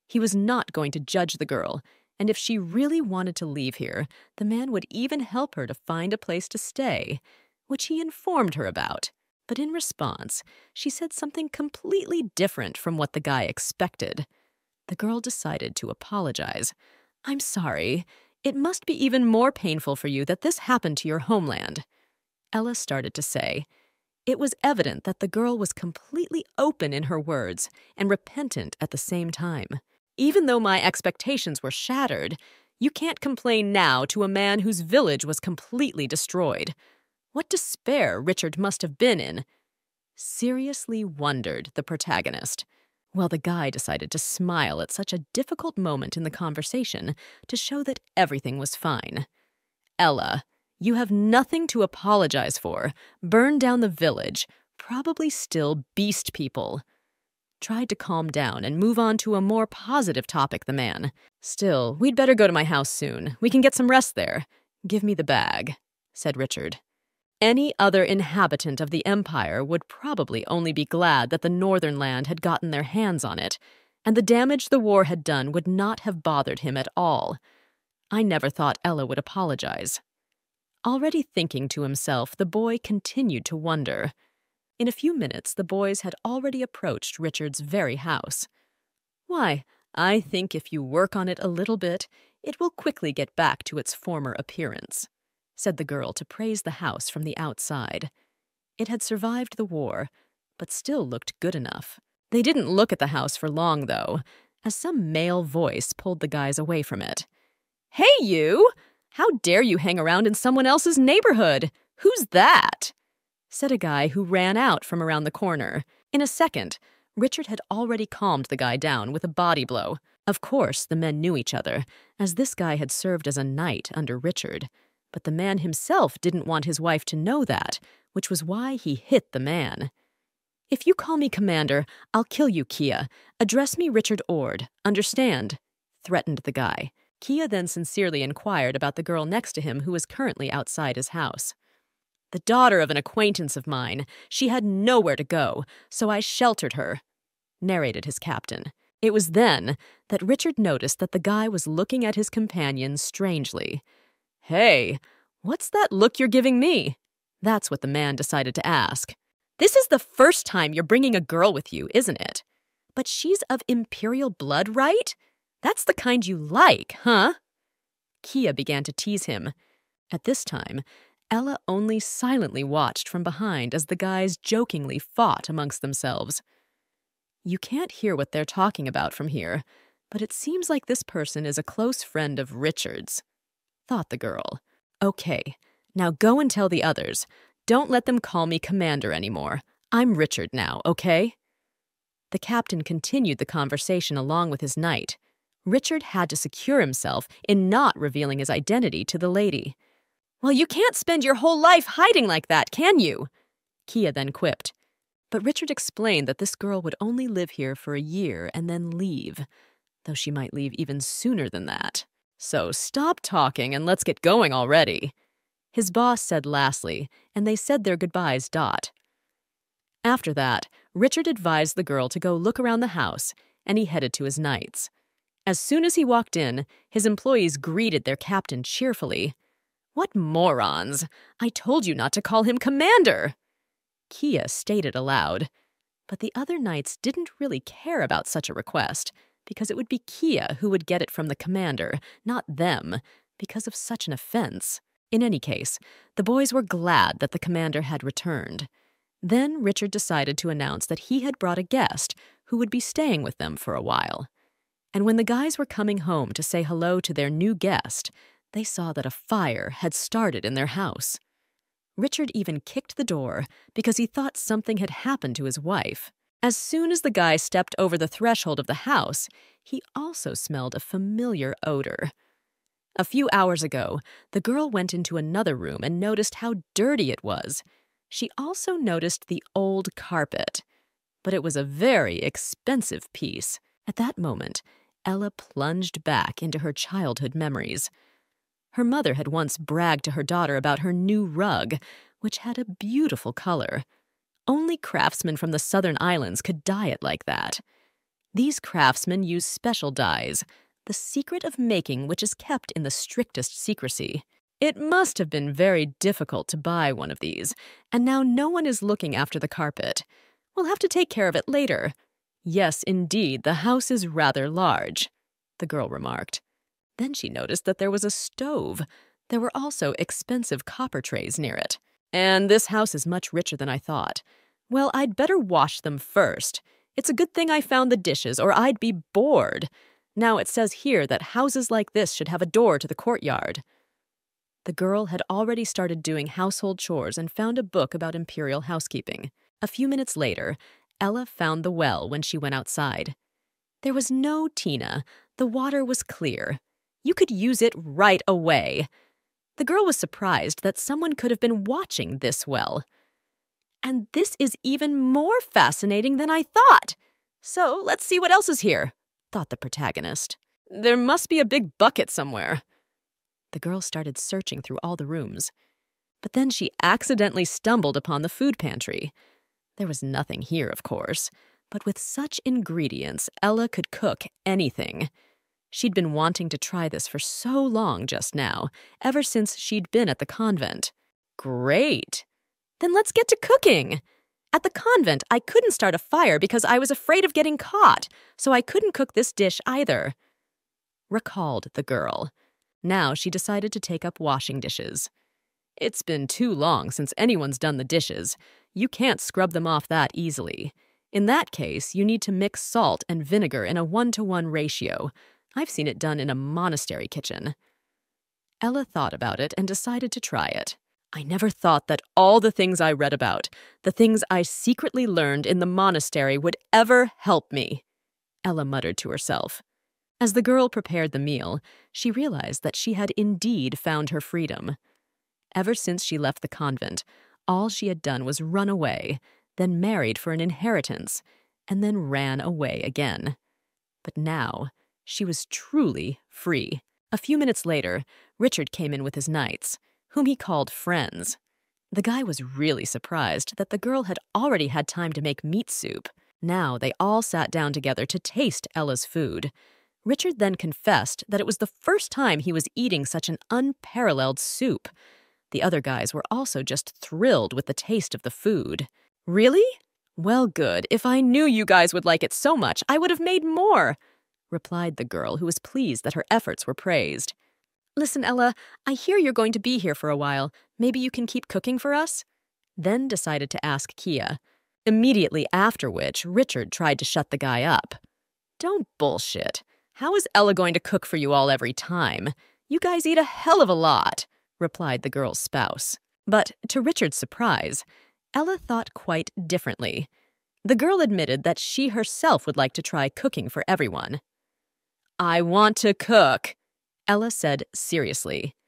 He was not going to judge the girl, and if she really wanted to leave here, the man would even help her to find a place to stay, which he informed her about. But in response, she said something completely different from what the guy expected. The girl decided to apologize. I'm sorry. It must be even more painful for you that this happened to your homeland. Ella started to say. It was evident that the girl was completely open in her words and repentant at the same time. Even though my expectations were shattered, you can't complain now to a man whose village was completely destroyed. What despair Richard must have been in. Seriously wondered the protagonist. Well, the guy decided to smile at such a difficult moment in the conversation to show that everything was fine. Ella, you have nothing to apologize for. Burn down the village. Probably still beast people. tried to calm down and move on to a more positive topic, the man. "Still, we'd better go to my house soon. We can get some rest there. Give me the bag," said Richard. Any other inhabitant of the Empire would probably only be glad that the Northern land had gotten their hands on it, and the damage the war had done would not have bothered him at all. I never thought Ella would apologize. Already thinking to himself, the boy continued to wonder. In a few minutes, the boys had already approached Richard's very house. "Why, I think if you work on it a little bit, it will quickly get back to its former appearance," said the girl to praise the house from the outside. It had survived the war, but still looked good enough. They didn't look at the house for long, though, as some male voice pulled the guys away from it. "Hey, you! How dare you hang around in someone else's neighborhood? Who's that?" said a guy who ran out from around the corner. In a second, Richard had already calmed the guy down with a body blow. Of course, the men knew each other, as this guy had served as a knight under Richard. But the man himself didn't want his wife to know that, which was why he hit the man. "If you call me Commander, I'll kill you, Kia. Address me Richard Ord. Understand?" threatened the guy. Kia then sincerely inquired about the girl next to him who was currently outside his house. "The daughter of an acquaintance of mine. She had nowhere to go, so I sheltered her," narrated his captain. It was then that Richard noticed that the guy was looking at his companion strangely. "Hey, what's that look you're giving me?" That's what the man decided to ask. "This is the first time you're bringing a girl with you, isn't it? But she's of imperial blood, right? That's the kind you like, huh?" Kia began to tease him. At this time, Ella only silently watched from behind as the guys jokingly fought amongst themselves. "You can't hear what they're talking about from here, but it seems like this person is a close friend of Richard's," thought the girl. "Okay, now go and tell the others. Don't let them call me Commander anymore. I'm Richard now, okay?" The captain continued the conversation along with his knight. Richard had to secure himself in not revealing his identity to the lady. "Well, you can't spend your whole life hiding like that, can you?" Kia then quipped. But Richard explained that this girl would only live here for a year and then leave, though she might leave even sooner than that. "So stop talking and let's get going already," his boss said lastly, and they said their goodbyes. After that, Richard advised the girl to go look around the house, and he headed to his knights. As soon as he walked in, his employees greeted their captain cheerfully. "What morons! I told you not to call him Commander!" Kia stated aloud. But the other knights didn't really care about such a request, because it would be Kia who would get it from the commander, not them, because of such an offense. In any case, the boys were glad that the commander had returned. Then Richard decided to announce that he had brought a guest who would be staying with them for a while. And when the guys were coming home to say hello to their new guest, they saw that a fire had started in their house. Richard even kicked the door because he thought something had happened to his wife. As soon as the guy stepped over the threshold of the house, he also smelled a familiar odor. A few hours ago, the girl went into another room and noticed how dirty it was. She also noticed the old carpet, but it was a very expensive piece. At that moment, Ella plunged back into her childhood memories. Her mother had once bragged to her daughter about her new rug, which had a beautiful color. Only craftsmen from the southern islands could dye it like that. These craftsmen use special dyes, the secret of making which is kept in the strictest secrecy. It must have been very difficult to buy one of these, and now no one is looking after the carpet. We'll have to take care of it later. Yes, indeed, the house is rather large, the girl remarked. Then she noticed that there was a stove. There were also expensive copper trays near it. And this house is much richer than I thought. Well, I'd better wash them first. It's a good thing I found the dishes, or I'd be bored. Now it says here that houses like this should have a door to the courtyard. The girl had already started doing household chores and found a book about imperial housekeeping. A few minutes later, Ella found the well when she went outside. There was no Tina. The water was clear. You could use it right away. The girl was surprised that someone could have been watching this well. "And this is even more fascinating than I thought," So let's see what else is here, thought the protagonist. There must be a big bucket somewhere. The girl started searching through all the rooms. But then she accidentally stumbled upon the food pantry. There was nothing here, of course, but with such ingredients, Ella could cook anything. She'd been wanting to try this for so long just now, ever since she'd been at the convent. Great! Then let's get to cooking! At the convent, I couldn't start a fire because I was afraid of getting caught, so I couldn't cook this dish either. Recalled the girl. Now she decided to take up washing dishes. It's been too long since anyone's done the dishes. You can't scrub them off that easily. In that case, you need to mix salt and vinegar in a 1-to-1 ratio. I've seen it done in a monastery kitchen. Ella thought about it and decided to try it. I never thought that all the things I read about, the things I secretly learned in the monastery, would ever help me, Ella muttered to herself. As the girl prepared the meal, she realized that she had indeed found her freedom. Ever since she left the convent, all she had done was run away, then married for an inheritance, and then ran away again. But now, she was truly free. A few minutes later, Richard came in with his knights, whom he called friends. The guy was really surprised that the girl had already had time to make meat soup. Now they all sat down together to taste Ella's food. Richard then confessed that it was the first time he was eating such an unparalleled soup. The other guys were also just thrilled with the taste of the food. Really? Well, good. If I knew you guys would like it so much, I would have made more, replied the girl, who was pleased that her efforts were praised. Listen, Ella, I hear you're going to be here for a while. Maybe you can keep cooking for us? Then decided to ask Kia. Immediately after which, Richard tried to shut the guy up. Don't bullshit. How is Ella going to cook for you all every time? You guys eat a hell of a lot, replied the girl's spouse. But to Richard's surprise, Ella thought quite differently. The girl admitted that she herself would like to try cooking for everyone. I want to cook, Ella said seriously.